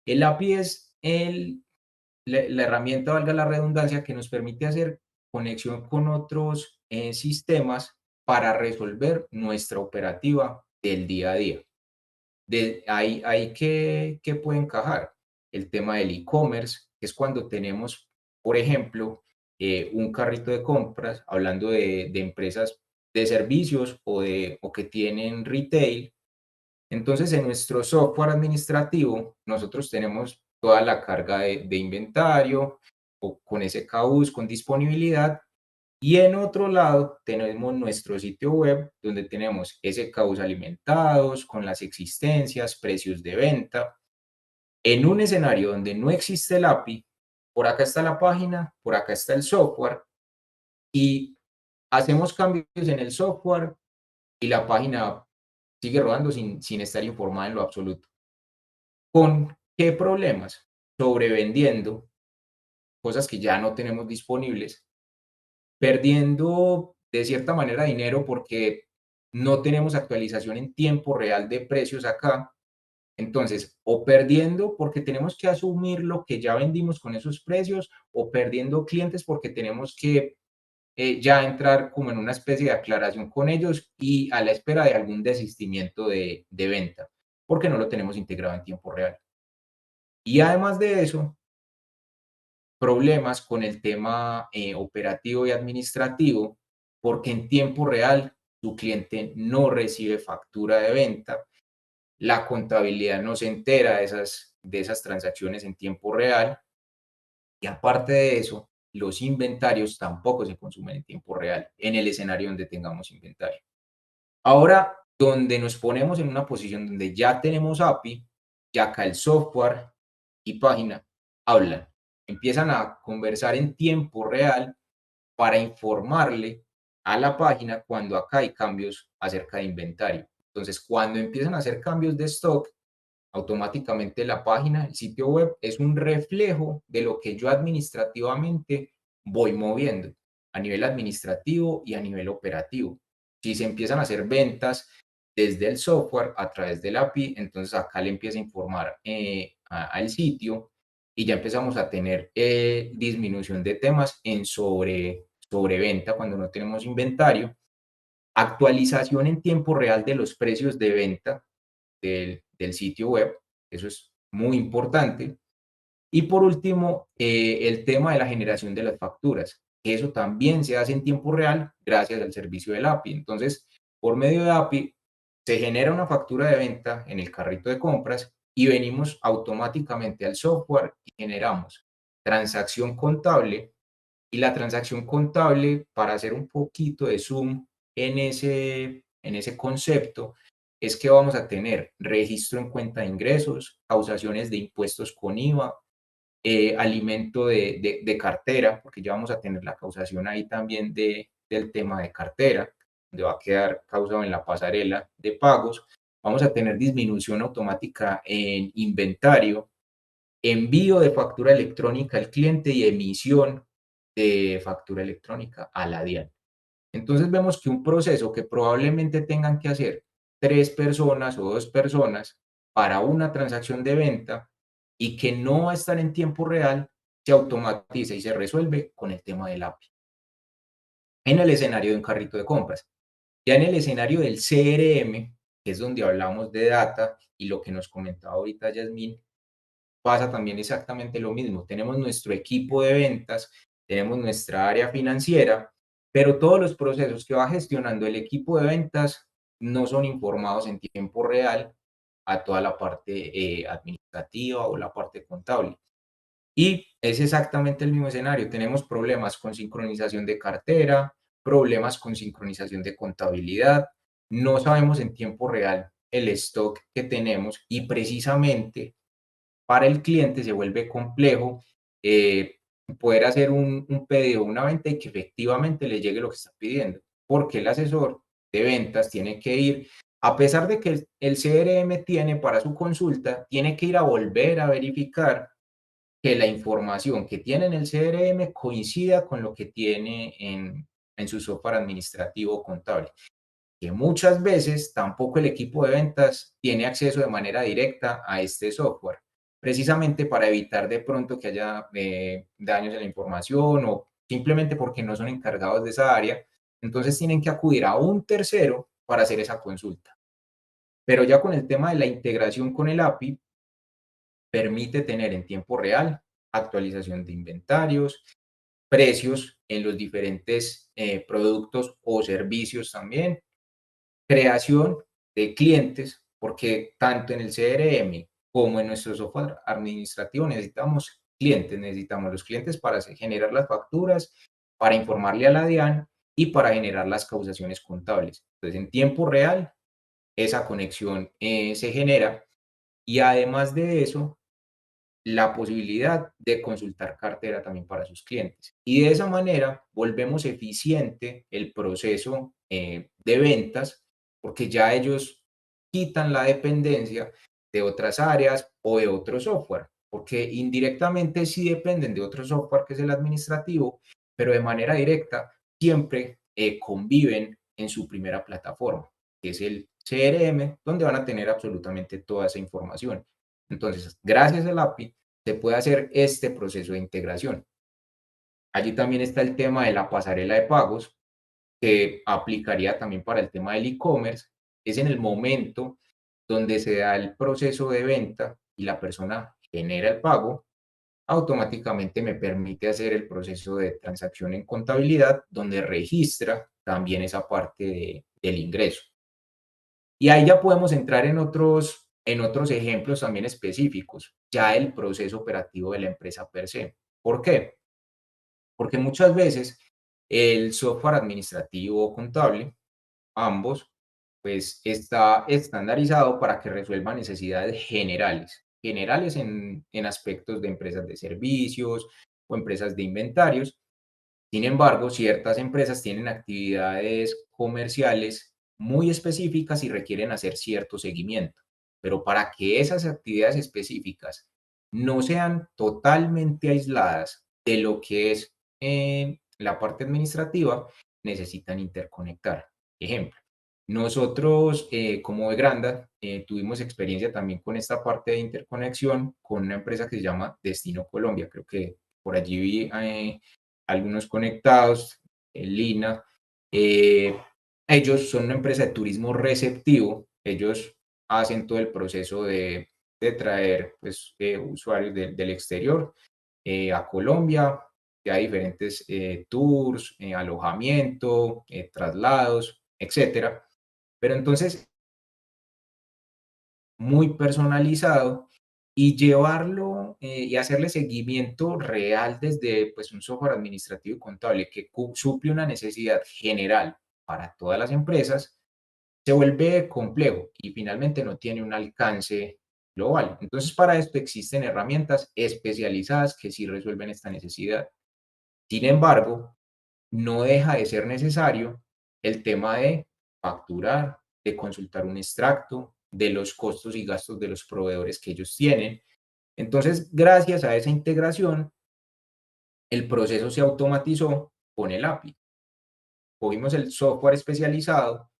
Speaker 3: el API es la herramienta, valga la redundancia, que nos permite hacer conexión con otros sistemas para resolver nuestra operativa del día a día. De ahí que puede encajar el tema del e-commerce, que es cuando tenemos, por ejemplo, un carrito de compras, hablando de empresas de servicios o que tienen retail. Entonces, en nuestro software administrativo, nosotros tenemos toda la carga de inventario, o con SKUs, con disponibilidad, y en otro lado tenemos nuestro sitio web donde tenemos SKUs alimentados, con las existencias, precios de venta. En un escenario donde no existe el API, por acá está la página, por acá está el software, y hacemos cambios en el software y la página sigue rodando sin estar informada en lo absoluto. ¿Con qué problemas? Sobrevendiendo cosas que ya no tenemos disponibles, perdiendo de cierta manera dinero porque no tenemos actualización en tiempo real de precios acá. Entonces, o perdiendo porque tenemos que asumir lo que ya vendimos con esos precios, o perdiendo clientes porque tenemos que ya entrar como en una especie de aclaración con ellos y a la espera de algún desistimiento de venta, porque no lo tenemos integrado en tiempo real. Y además de eso, problemas con el tema operativo y administrativo, porque en tiempo real tu cliente no recibe factura de venta, la contabilidad no se entera de esas transacciones en tiempo real, y aparte de eso, los inventarios tampoco se consumen en tiempo real en el escenario donde tengamos inventario. Ahora, donde nos ponemos en una posición donde ya tenemos API, ya acá el software y página hablan, empiezan a conversar en tiempo real para informarle a la página cuando acá hay cambios acerca de inventario. Entonces, cuando empiezan a hacer cambios de stock, automáticamente la página, el sitio web, es un reflejo de lo que yo administrativamente voy moviendo a nivel administrativo y a nivel operativo. Si se empiezan a hacer ventas desde el software a través del API, entonces acá le empieza a informar al sitio y ya empezamos a tener disminución de temas en sobreventa cuando no tenemos inventario, actualización en tiempo real de los precios de venta del sitio web, eso es muy importante. Y por último, el tema de la generación de las facturas, que eso también se hace en tiempo real gracias al servicio del API. Entonces, por medio de API, se genera una factura de venta en el carrito de compras y venimos automáticamente al software y generamos transacción contable. Y la transacción contable, para hacer un poquito de zoom en ese concepto, es que vamos a tener registro en cuenta de ingresos, causaciones de impuestos con IVA, alimento de cartera, porque ya vamos a tener la causación ahí también del tema de cartera, donde va a quedar causado en la pasarela de pagos. Vamos a tener disminución automática en inventario, envío de factura electrónica al cliente y emisión de factura electrónica a la DIAN. Entonces vemos que un proceso que probablemente tengan que hacer 3 personas o 2 personas para una transacción de venta y que no va a estar en tiempo real, se automatiza y se resuelve con el tema del API. En el escenario de un carrito de compras. Ya en el escenario del CRM, que es donde hablamos de data y lo que nos comentaba ahorita Yasmín, pasa también exactamente lo mismo. Tenemos nuestro equipo de ventas, tenemos nuestra área financiera, pero todos los procesos que va gestionando el equipo de ventas no son informados en tiempo real a toda la parte administrativa o la parte contable. Y es exactamente el mismo escenario. Tenemos problemas con sincronización de cartera, problemas con sincronización de contabilidad. No sabemos en tiempo real el stock que tenemos y precisamente para el cliente se vuelve complejo poder hacer un pedido, una venta y que efectivamente le llegue lo que está pidiendo, porque el asesor de ventas tiene que ir, a pesar de que el CRM tiene para su consulta, tiene que ir a volver a verificar que la información que tiene en el CRM coincida con lo que tiene en su software administrativo o contable, que muchas veces tampoco el equipo de ventas tiene acceso de manera directa a este software, precisamente para evitar de pronto que haya daños en la información o simplemente porque no son encargados de esa área. Entonces tienen que acudir a un tercero para hacer esa consulta. Pero ya con el tema de la integración con el API, permite tener en tiempo real actualización de inventarios, precios en los diferentes productos o servicios también, creación de clientes, porque tanto en el CRM como en nuestro software administrativo necesitamos clientes, necesitamos los clientes para generar las facturas, para informarle a la DIAN y para generar las causaciones contables. Entonces, en tiempo real, esa conexión se genera y además de eso, la posibilidad de consultar cartera también para sus clientes. Y de esa manera volvemos eficiente el proceso de ventas porque ya ellos quitan la dependencia de otras áreas o de otro software, porque indirectamente sí dependen de otro software que es el administrativo, pero de manera directa siempre conviven en su primera plataforma, que es el CRM, donde van a tener absolutamente toda esa información. Entonces, gracias al API, se puede hacer este proceso de integración. Allí también está el tema de la pasarela de pagos, que aplicaría también para el tema del e-commerce. Es en el momento donde se da el proceso de venta y la persona genera el pago, automáticamente me permite hacer el proceso de transacción en contabilidad, donde registra también esa parte del ingreso. Y ahí ya podemos entrar en otros ejemplos también específicos, ya el proceso operativo de la empresa per se. ¿Por qué? Porque muchas veces el software administrativo o contable, ambos, pues está estandarizado para que resuelva necesidades generales, generales en aspectos de empresas de servicios o empresas de inventarios, Sin embargo, ciertas empresas tienen actividades comerciales muy específicas y requieren hacer cierto seguimiento. Pero para que esas actividades específicas no sean totalmente aisladas de lo que es la parte administrativa, necesitan interconectar. Ejemplo, nosotros como Vegranda tuvimos experiencia también con esta parte de interconexión con una empresa que se llama Destino Colombia. Creo que por allí vi algunos conectados, Lina. eh, Ellos son una empresa de turismo receptivo. Ellos hacen todo el proceso de traer pues, usuarios del exterior a Colombia, ya diferentes tours, alojamiento, traslados, etcétera. Pero entonces, muy personalizado y llevarlo y hacerle seguimiento real desde pues, un software administrativo y contable que suple una necesidad general para todas las empresas, se vuelve complejo y finalmente no tiene un alcance global. Entonces, para esto existen herramientas especializadas que sí resuelven esta necesidad. Sin embargo, no deja de ser necesario el tema de facturar, de consultar un extracto, de los costos y gastos de los proveedores que ellos tienen. Entonces, gracias a esa integración, el proceso se automatizó con el API. Cogimos el software especializado,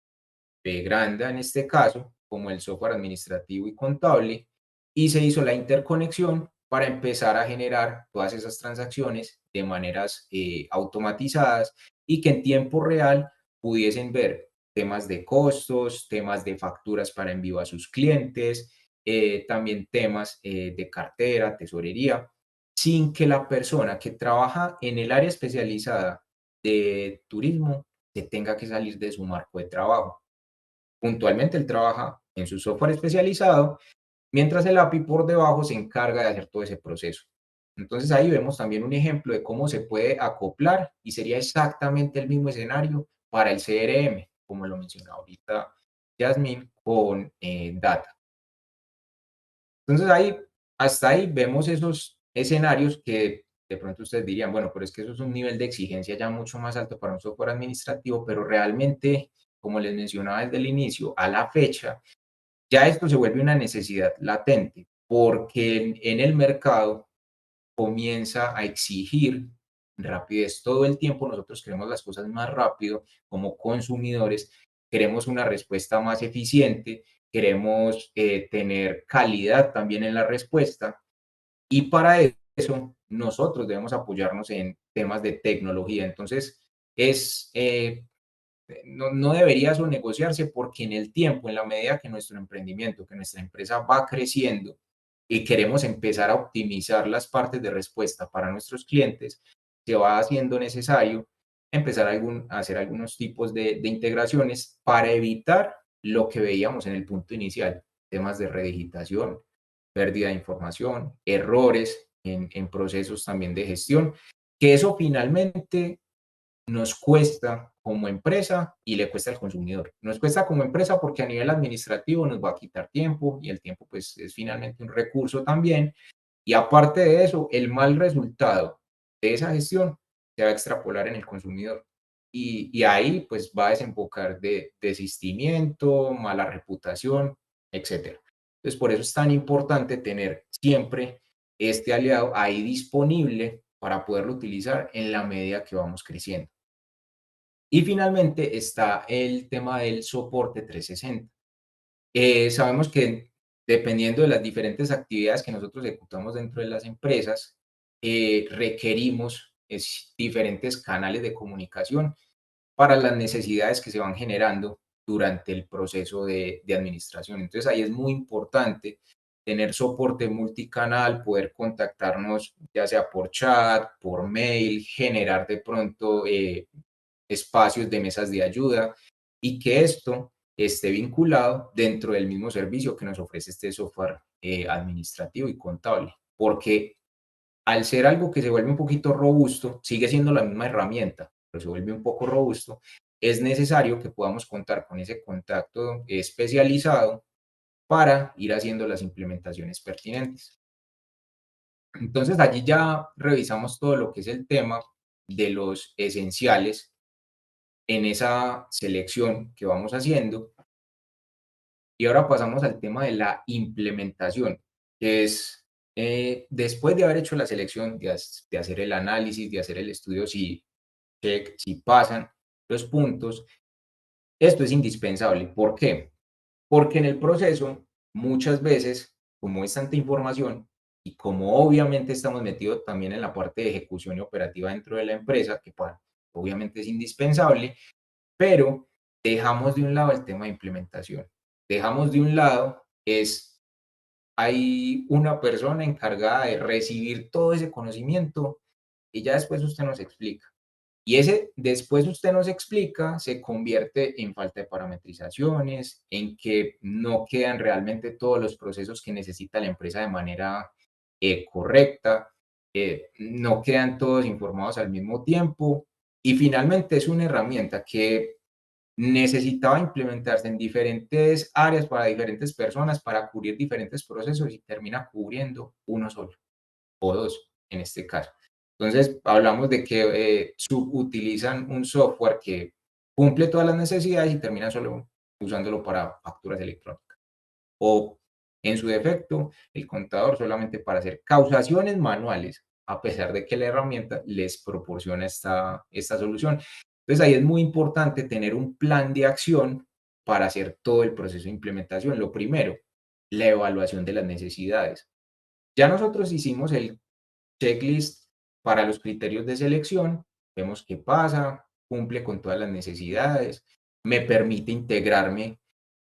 Speaker 3: de Granda en este caso, como el software administrativo y contable, y se hizo la interconexión para empezar a generar todas esas transacciones de maneras automatizadas y que en tiempo real pudiesen ver temas de costos, temas de facturas para envío a sus clientes, también temas de cartera, tesorería, sin que la persona que trabaja en el área especializada de turismo se tenga que salir de su marco de trabajo. Puntualmente él trabaja en su software especializado, mientras el API por debajo se encarga de hacer todo ese proceso. Entonces ahí vemos también un ejemplo de cómo se puede acoplar y sería exactamente el mismo escenario para el CRM, como lo mencionaba ahorita Yasmin, con Data. Entonces ahí, hasta ahí vemos esos escenarios que de pronto ustedes dirían, bueno, pero es que eso es un nivel de exigencia ya mucho más alto para un software administrativo, pero realmente, como les mencionaba desde el inicio, a la fecha, ya esto se vuelve una necesidad latente, porque en el mercado comienza a exigir rapidez todo el tiempo. Nosotros queremos las cosas más rápido como consumidores, queremos una respuesta más eficiente, queremos tener calidad también en la respuesta y para eso nosotros debemos apoyarnos en temas de tecnología. Entonces, es no debería eso negociarse porque en el tiempo, en la medida que nuestro emprendimiento, que nuestra empresa va creciendo y queremos empezar a optimizar las partes de respuesta para nuestros clientes, se va haciendo necesario empezar a hacer algunos tipos de integraciones para evitar lo que veíamos en el punto inicial, temas de redigitación, pérdida de información, errores en procesos también de gestión, que eso finalmente nos cuesta como empresa y le cuesta al consumidor. Nos cuesta como empresa porque a nivel administrativo nos va a quitar tiempo y el tiempo pues es finalmente un recurso también. Y aparte de eso, el mal resultado de esa gestión se va a extrapolar en el consumidor. Y ahí pues va a desembocar de desistimiento, mala reputación, etcétera. Entonces por eso es tan importante tener siempre este aliado ahí disponible para poderlo utilizar en la medida que vamos creciendo. Y finalmente está el tema del soporte 360. Sabemos que dependiendo de las diferentes actividades que nosotros ejecutamos dentro de las empresas, requerimos diferentes canales de comunicación para las necesidades que se van generando durante el proceso de administración. Entonces ahí es muy importante tener soporte multicanal, poder contactarnos ya sea por chat, por mail, generar de pronto espacios de mesas de ayuda y que esto esté vinculado dentro del mismo servicio que nos ofrece este software administrativo y contable. Porque al ser algo que se vuelve un poquito robusto, sigue siendo la misma herramienta, pero se vuelve un poco robusto, es necesario que podamos contar con ese contacto especializado para ir haciendo las implementaciones pertinentes. Entonces allí ya revisamos todo lo que es el tema de los esenciales en esa selección que vamos haciendo. Y ahora pasamos al tema de la implementación, que es después de haber hecho la selección, de hacer el análisis, de hacer el estudio, si pasan los puntos, esto es indispensable. ¿Por qué? Porque en el proceso, muchas veces, como es tanta información y como obviamente estamos metidos también en la parte de ejecución y operativa dentro de la empresa, que obviamente es indispensable, pero dejamos de un lado el tema de implementación. Dejamos de un lado hay una persona encargada de recibir todo ese conocimiento y ya después usted nos explica. Y ese después usted nos explica se convierte en falta de parametrizaciones, en que no quedan realmente todos los procesos que necesita la empresa de manera correcta, no quedan todos informados al mismo tiempo y finalmente es una herramienta que necesitaba implementarse en diferentes áreas para diferentes personas para cubrir diferentes procesos y termina cubriendo uno solo o dos en este caso. Entonces, hablamos de que utilizan un software que cumple todas las necesidades y terminan solo usándolo para facturas electrónicas. O, en su defecto, el contador solamente para hacer causaciones manuales, a pesar de que la herramienta les proporciona esta solución. Entonces, ahí es muy importante tener un plan de acción para hacer todo el proceso de implementación. Lo primero, la evaluación de las necesidades. Ya nosotros hicimos el checklist para los criterios de selección, vemos qué pasa, cumple con todas las necesidades, me permite integrarme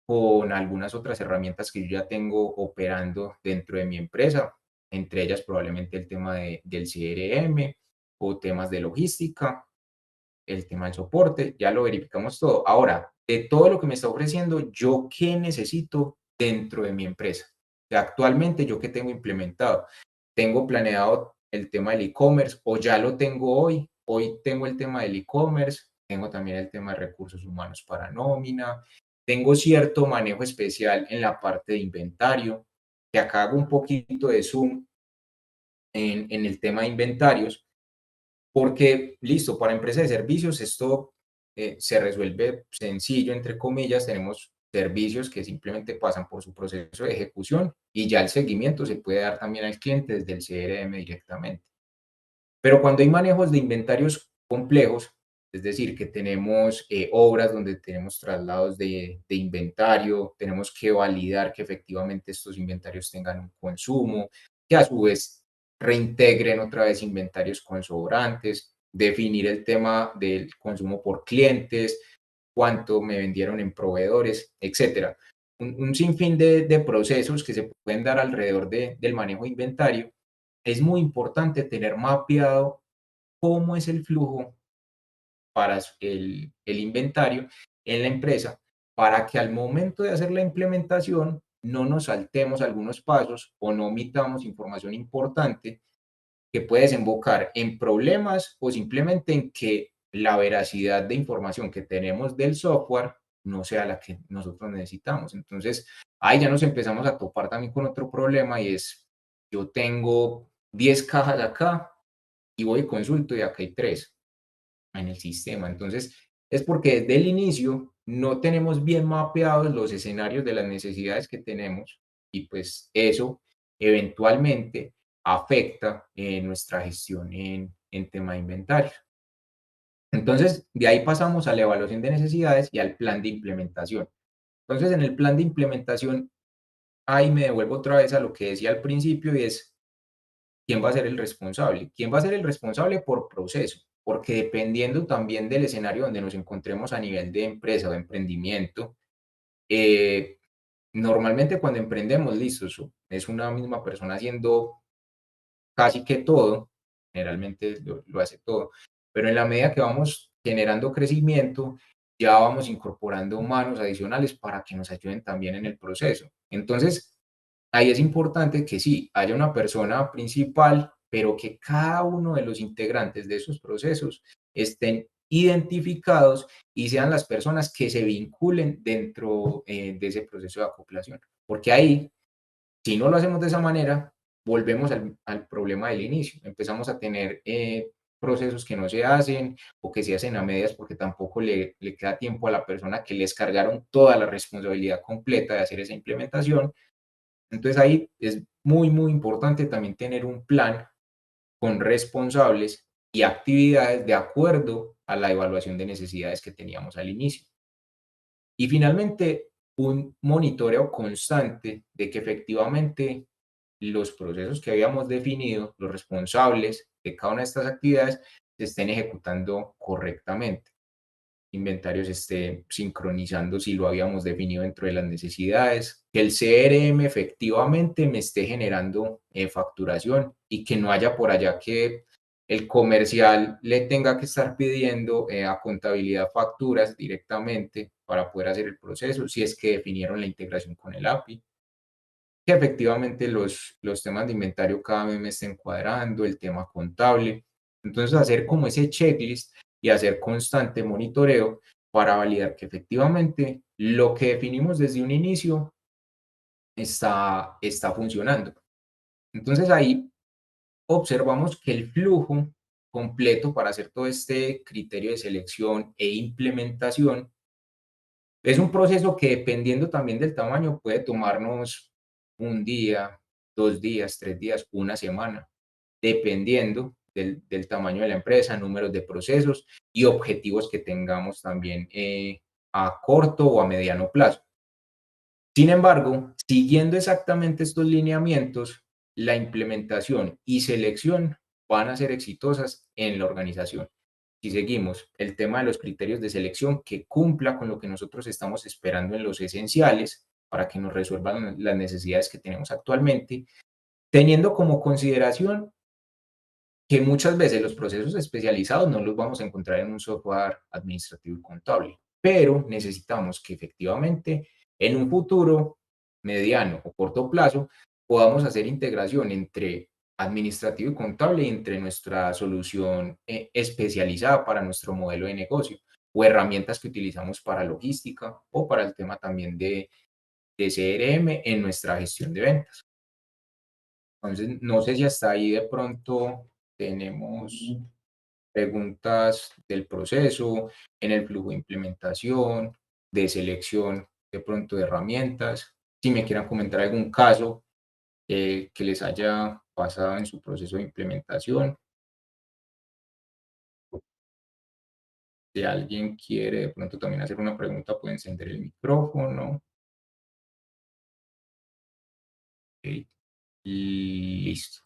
Speaker 3: con algunas otras herramientas que yo ya tengo operando dentro de mi empresa, entre ellas probablemente el tema del CRM o temas de logística, el tema del soporte, ya lo verificamos todo. Ahora, de todo lo que me está ofreciendo, ¿yo qué necesito dentro de mi empresa? Actualmente, ¿yo qué tengo implementado? Tengo planeado el tema del e-commerce o ya lo tengo hoy. Hoy tengo el tema del e-commerce, tengo también el tema de recursos humanos para nómina, tengo cierto manejo especial en la parte de inventario, que acá hago un poquito de zoom en el tema de inventarios, porque listo, para empresas de servicios esto se resuelve sencillo, entre comillas, tenemos servicios que simplemente pasan por su proceso de ejecución y ya el seguimiento se puede dar también al cliente desde el CRM directamente. Pero cuando hay manejos de inventarios complejos, es decir, que tenemos obras donde tenemos traslados de inventario, tenemos que validar que efectivamente estos inventarios tengan un consumo, que a su vez reintegren otra vez inventarios con sobrantes, definir el tema del consumo por clientes, cuánto me vendieron en proveedores, etcétera. Un sinfín de procesos que se pueden dar alrededor del manejo de inventario. Es muy importante tener mapeado cómo es el flujo para el inventario en la empresa, para que al momento de hacer la implementación no nos saltemos algunos pasos o no omitamos información importante que puede desembocar en problemas o simplemente en que la veracidad de información que tenemos del software no sea la que nosotros necesitamos. Entonces, ahí ya nos empezamos a topar también con otro problema y es, yo tengo 10 cajas acá y voy y consulto y acá hay 3 en el sistema. Entonces, es porque desde el inicio no tenemos bien mapeados los escenarios de las necesidades que tenemos y pues eso eventualmente afecta nuestra gestión en tema de inventario. Entonces, de ahí pasamos a la evaluación de necesidades y al plan de implementación. Entonces, en el plan de implementación, ahí me devuelvo otra vez a lo que decía al principio y es, ¿quién va a ser el responsable? ¿Quién va a ser el responsable por proceso? Porque dependiendo también del escenario donde nos encontremos a nivel de empresa o de emprendimiento, eh, normalmente cuando emprendemos, listo, es una misma persona haciendo casi que todo, generalmente lo hace todo, pero en la medida que vamos generando crecimiento, ya vamos incorporando manos adicionales para que nos ayuden también en el proceso. Entonces, ahí es importante que sí, haya una persona principal, pero que cada uno de los integrantes de esos procesos estén identificados y sean las personas que se vinculen dentro de ese proceso de acoplación. Porque ahí, si no lo hacemos de esa manera, volvemos al problema del inicio. Empezamos a tener procesos que no se hacen o que se hacen a medias porque tampoco le queda tiempo a la persona que les cargaron toda la responsabilidad completa de hacer esa implementación. Entonces ahí es muy, muy importante también tener un plan con responsables y actividades de acuerdo a la evaluación de necesidades que teníamos al inicio. Y finalmente, un monitoreo constante de que efectivamente los procesos que habíamos definido, los responsables de cada una de estas actividades, se estén ejecutando correctamente. Inventarios esté sincronizando si lo habíamos definido dentro de las necesidades, que el CRM efectivamente me esté generando facturación y que no haya por allá que el comercial le tenga que estar pidiendo a contabilidad facturas directamente para poder hacer el proceso, si es que definieron la integración con el API, que efectivamente los temas de inventario cada vez me estén cuadrando, el tema contable. Entonces, hacer como ese checklist y hacer constante monitoreo para validar que efectivamente lo que definimos desde un inicio está funcionando. Entonces, ahí observamos que el flujo completo para hacer todo este criterio de selección e implementación es un proceso que, dependiendo también del tamaño, puede tomarnos un día, 2 días, 3 días, una semana, dependiendo del tamaño de la empresa, números de procesos y objetivos que tengamos también a corto o a mediano plazo. Sin embargo, siguiendo exactamente estos lineamientos, la implementación y selección van a ser exitosas en la organización. Si seguimos el tema de los criterios de selección que cumpla con lo que nosotros estamos esperando en los esenciales para que nos resuelvan las necesidades que tenemos actualmente, teniendo como consideración que muchas veces los procesos especializados no los vamos a encontrar en un software administrativo y contable, pero necesitamos que efectivamente en un futuro mediano o corto plazo podamos hacer integración entre administrativo y contable y entre nuestra solución especializada para nuestro modelo de negocio o herramientas que utilizamos para logística o para el tema también de CRM en nuestra gestión de ventas. Entonces, no sé si hasta ahí de pronto tenemos preguntas del proceso, en el flujo de implementación, de selección, de pronto de herramientas. Si me quieran comentar algún caso que les haya pasado en su proceso de implementación. Si alguien quiere de pronto también hacer una pregunta, puede encender el micrófono. Ok, y listo.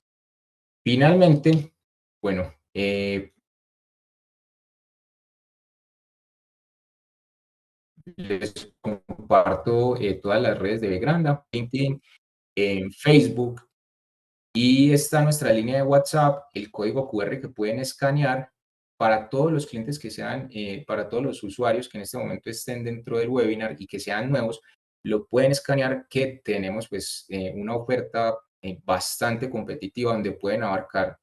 Speaker 3: Finalmente, bueno, les comparto todas las redes de Begranda, LinkedIn, en Facebook, y está nuestra línea de WhatsApp, el código QR que pueden escanear para todos los clientes que sean, para todos los usuarios que en este momento estén dentro del webinar y que sean nuevos, lo pueden escanear, que tenemos pues una oferta bastante competitiva donde pueden abarcar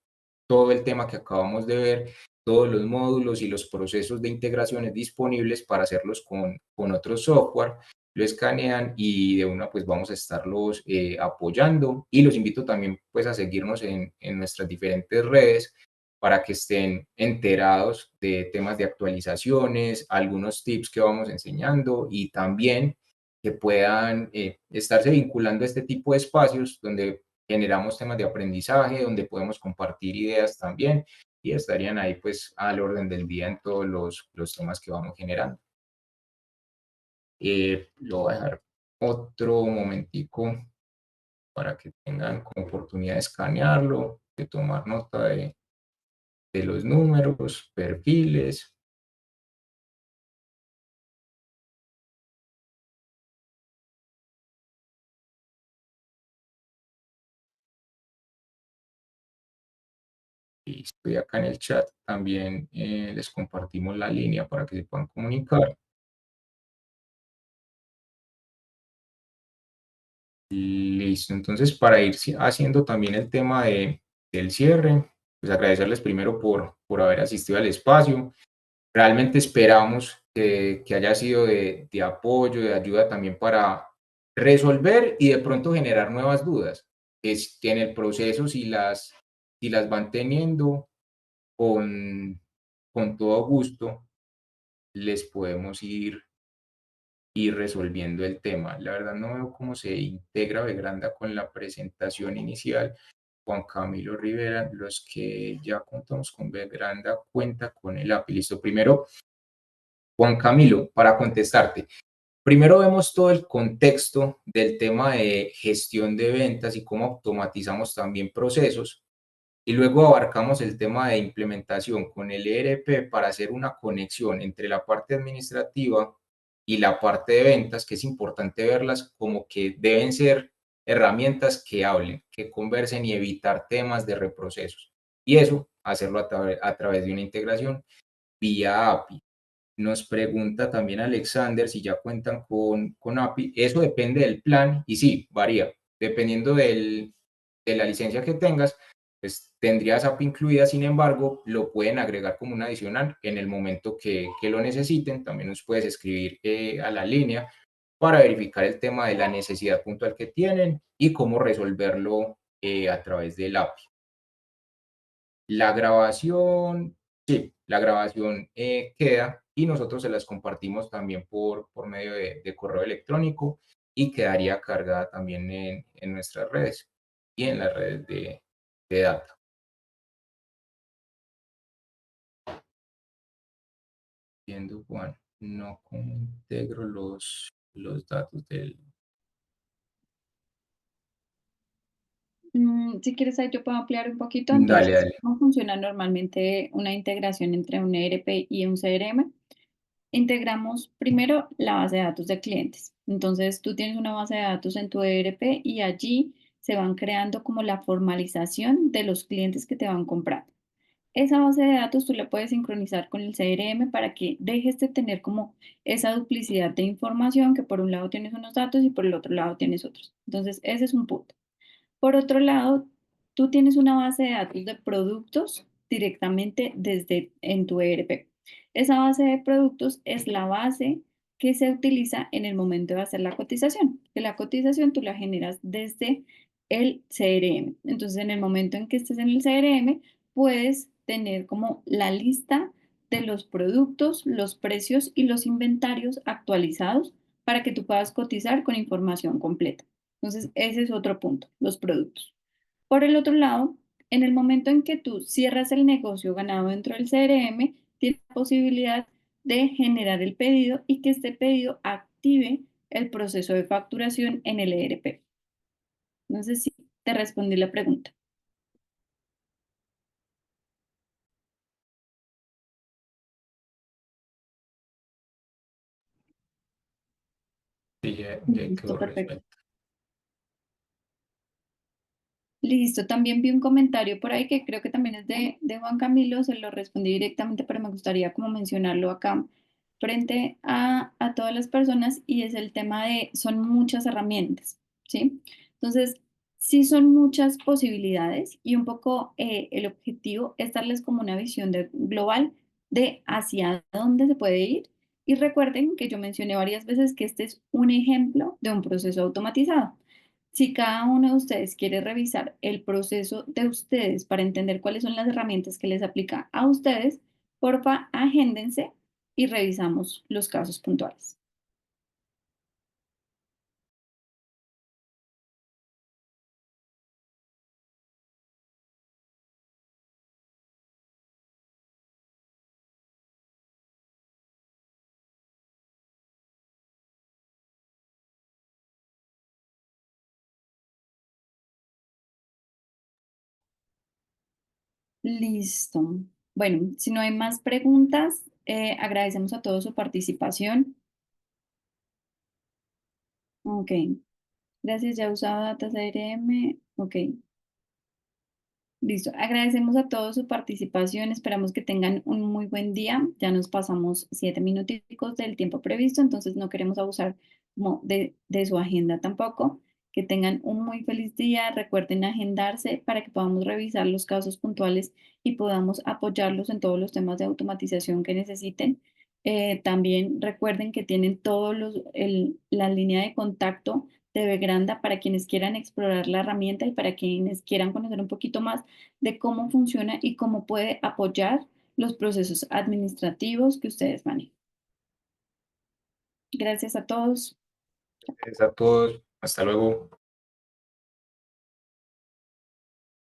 Speaker 3: todo el tema que acabamos de ver, todos los módulos y los procesos de integraciones disponibles para hacerlos con otro software. Lo escanean y de una pues vamos a estarlos apoyando, y los invito también pues a seguirnos en nuestras diferentes redes para que estén enterados de temas de actualizaciones, algunos tips que vamos enseñando, y también que puedan estarse vinculando a este tipo de espacios donde generamos temas de aprendizaje, donde podemos compartir ideas también, y estarían ahí pues al orden del día en todos los temas que vamos generando. Lo voy a dejar otro momentico para que tengan como oportunidad de escanearlo, de tomar nota de los números, perfiles. Y estoy acá en el chat, también les compartimos la línea para que se puedan comunicar. Listo, entonces para ir haciendo también el tema del cierre, pues agradecerles primero por haber asistido al espacio. Realmente esperamos que haya sido de apoyo, de ayuda también para resolver y de pronto generar nuevas dudas. Es que en el proceso, si las van teniendo, con todo gusto les podemos ir resolviendo el tema. La verdad no veo cómo se integra Vegranda con la presentación inicial. Juan Camilo Rivera, los que ya contamos con Vegranda, cuenta con el API. Listo, primero, Juan Camilo, para contestarte. Primero vemos todo el contexto del tema de gestión de ventas y cómo automatizamos también procesos. Y luego abarcamos el tema de implementación con el ERP para hacer una conexión entre la parte administrativa y la parte de ventas, que es importante verlas como que deben ser herramientas que hablen, que conversen y evitar temas de reprocesos. Y eso, hacerlo a través de una integración vía API. Nos pregunta también Alexander si ya cuentan con API. Eso depende del plan y sí, varía. Dependiendo de la licencia que tengas, pues tendrías API incluida, sin embargo, lo pueden agregar como un adicional en el momento que lo necesiten. También nos puedes escribir a la línea para verificar el tema de la necesidad puntual que tienen y cómo resolverlo a través del API. La grabación, sí, la grabación queda y nosotros se las compartimos también por medio de correo electrónico y quedaría cargada también en nuestras redes y en las redes de data. Entiendo, Juan, no cómo integro los datos del...
Speaker 1: Si quieres, ahí yo puedo ampliar un poquito. Entonces,
Speaker 3: Dale, dale.
Speaker 1: ¿cómo funciona normalmente una integración entre un ERP y un CRM? Integramos primero la base de datos de clientes. Entonces, tú tienes una base de datos en tu ERP y allí se van creando como la formalización de los clientes que te van comprando. Esa base de datos tú la puedes sincronizar con el CRM para que dejes de tener como esa duplicidad de información que por un lado tienes unos datos y por el otro lado tienes otros. Entonces, ese es un punto. Por otro lado, tú tienes una base de datos de productos directamente desde en tu ERP. Esa base de productos es la base que se utiliza en el momento de hacer la cotización. Que la cotización tú la generas desde el CRM. Entonces, en el momento en que estés en el CRM, puedes tener como la lista de los productos, los precios y los inventarios actualizados para que tú puedas cotizar con información completa. Entonces, ese es otro punto, los productos. Por el otro lado, en el momento en que tú cierras el negocio ganado dentro del CRM, tienes la posibilidad de generar el pedido y que este pedido active el proceso de facturación en el ERP. No sé si te respondí la pregunta.
Speaker 3: Sí, ya
Speaker 1: Listo,
Speaker 3: quedó
Speaker 1: perfecto.
Speaker 3: resuelto.
Speaker 1: Listo, también vi un comentario por ahí que creo que también es de Juan Camilo, se lo respondí directamente, pero me gustaría como mencionarlo acá frente a todas las personas y es el tema de, son muchas herramientas, ¿sí? Entonces, sí son muchas posibilidades y un poco el objetivo es darles como una visión global de hacia dónde se puede ir. Y recuerden que yo mencioné varias veces que este es un ejemplo de un proceso automatizado. Si cada uno de ustedes quiere revisar el proceso de ustedes para entender cuáles son las herramientas que les aplica a ustedes, porfa, agéndense y revisamos los casos puntuales. Listo. Bueno, si no hay más preguntas, agradecemos a todos su participación. Ok. Gracias, ya usaba Datas ARM. Ok. Listo. Agradecemos a todos su participación. Esperamos que tengan un muy buen día. Ya nos pasamos 7 minuticos del tiempo previsto, entonces no queremos abusar como de su agenda tampoco. Que tengan un muy feliz día. Recuerden agendarse para que podamos revisar los casos puntuales y podamos apoyarlos en todos los temas de automatización que necesiten. También recuerden que tienen todos la línea de contacto de Vegranda para quienes quieran explorar la herramienta y para quienes quieran conocer un poquito más de cómo funciona y cómo puede apoyar los procesos administrativos que ustedes manejan. Gracias a todos.
Speaker 3: Gracias a todos. Hasta luego.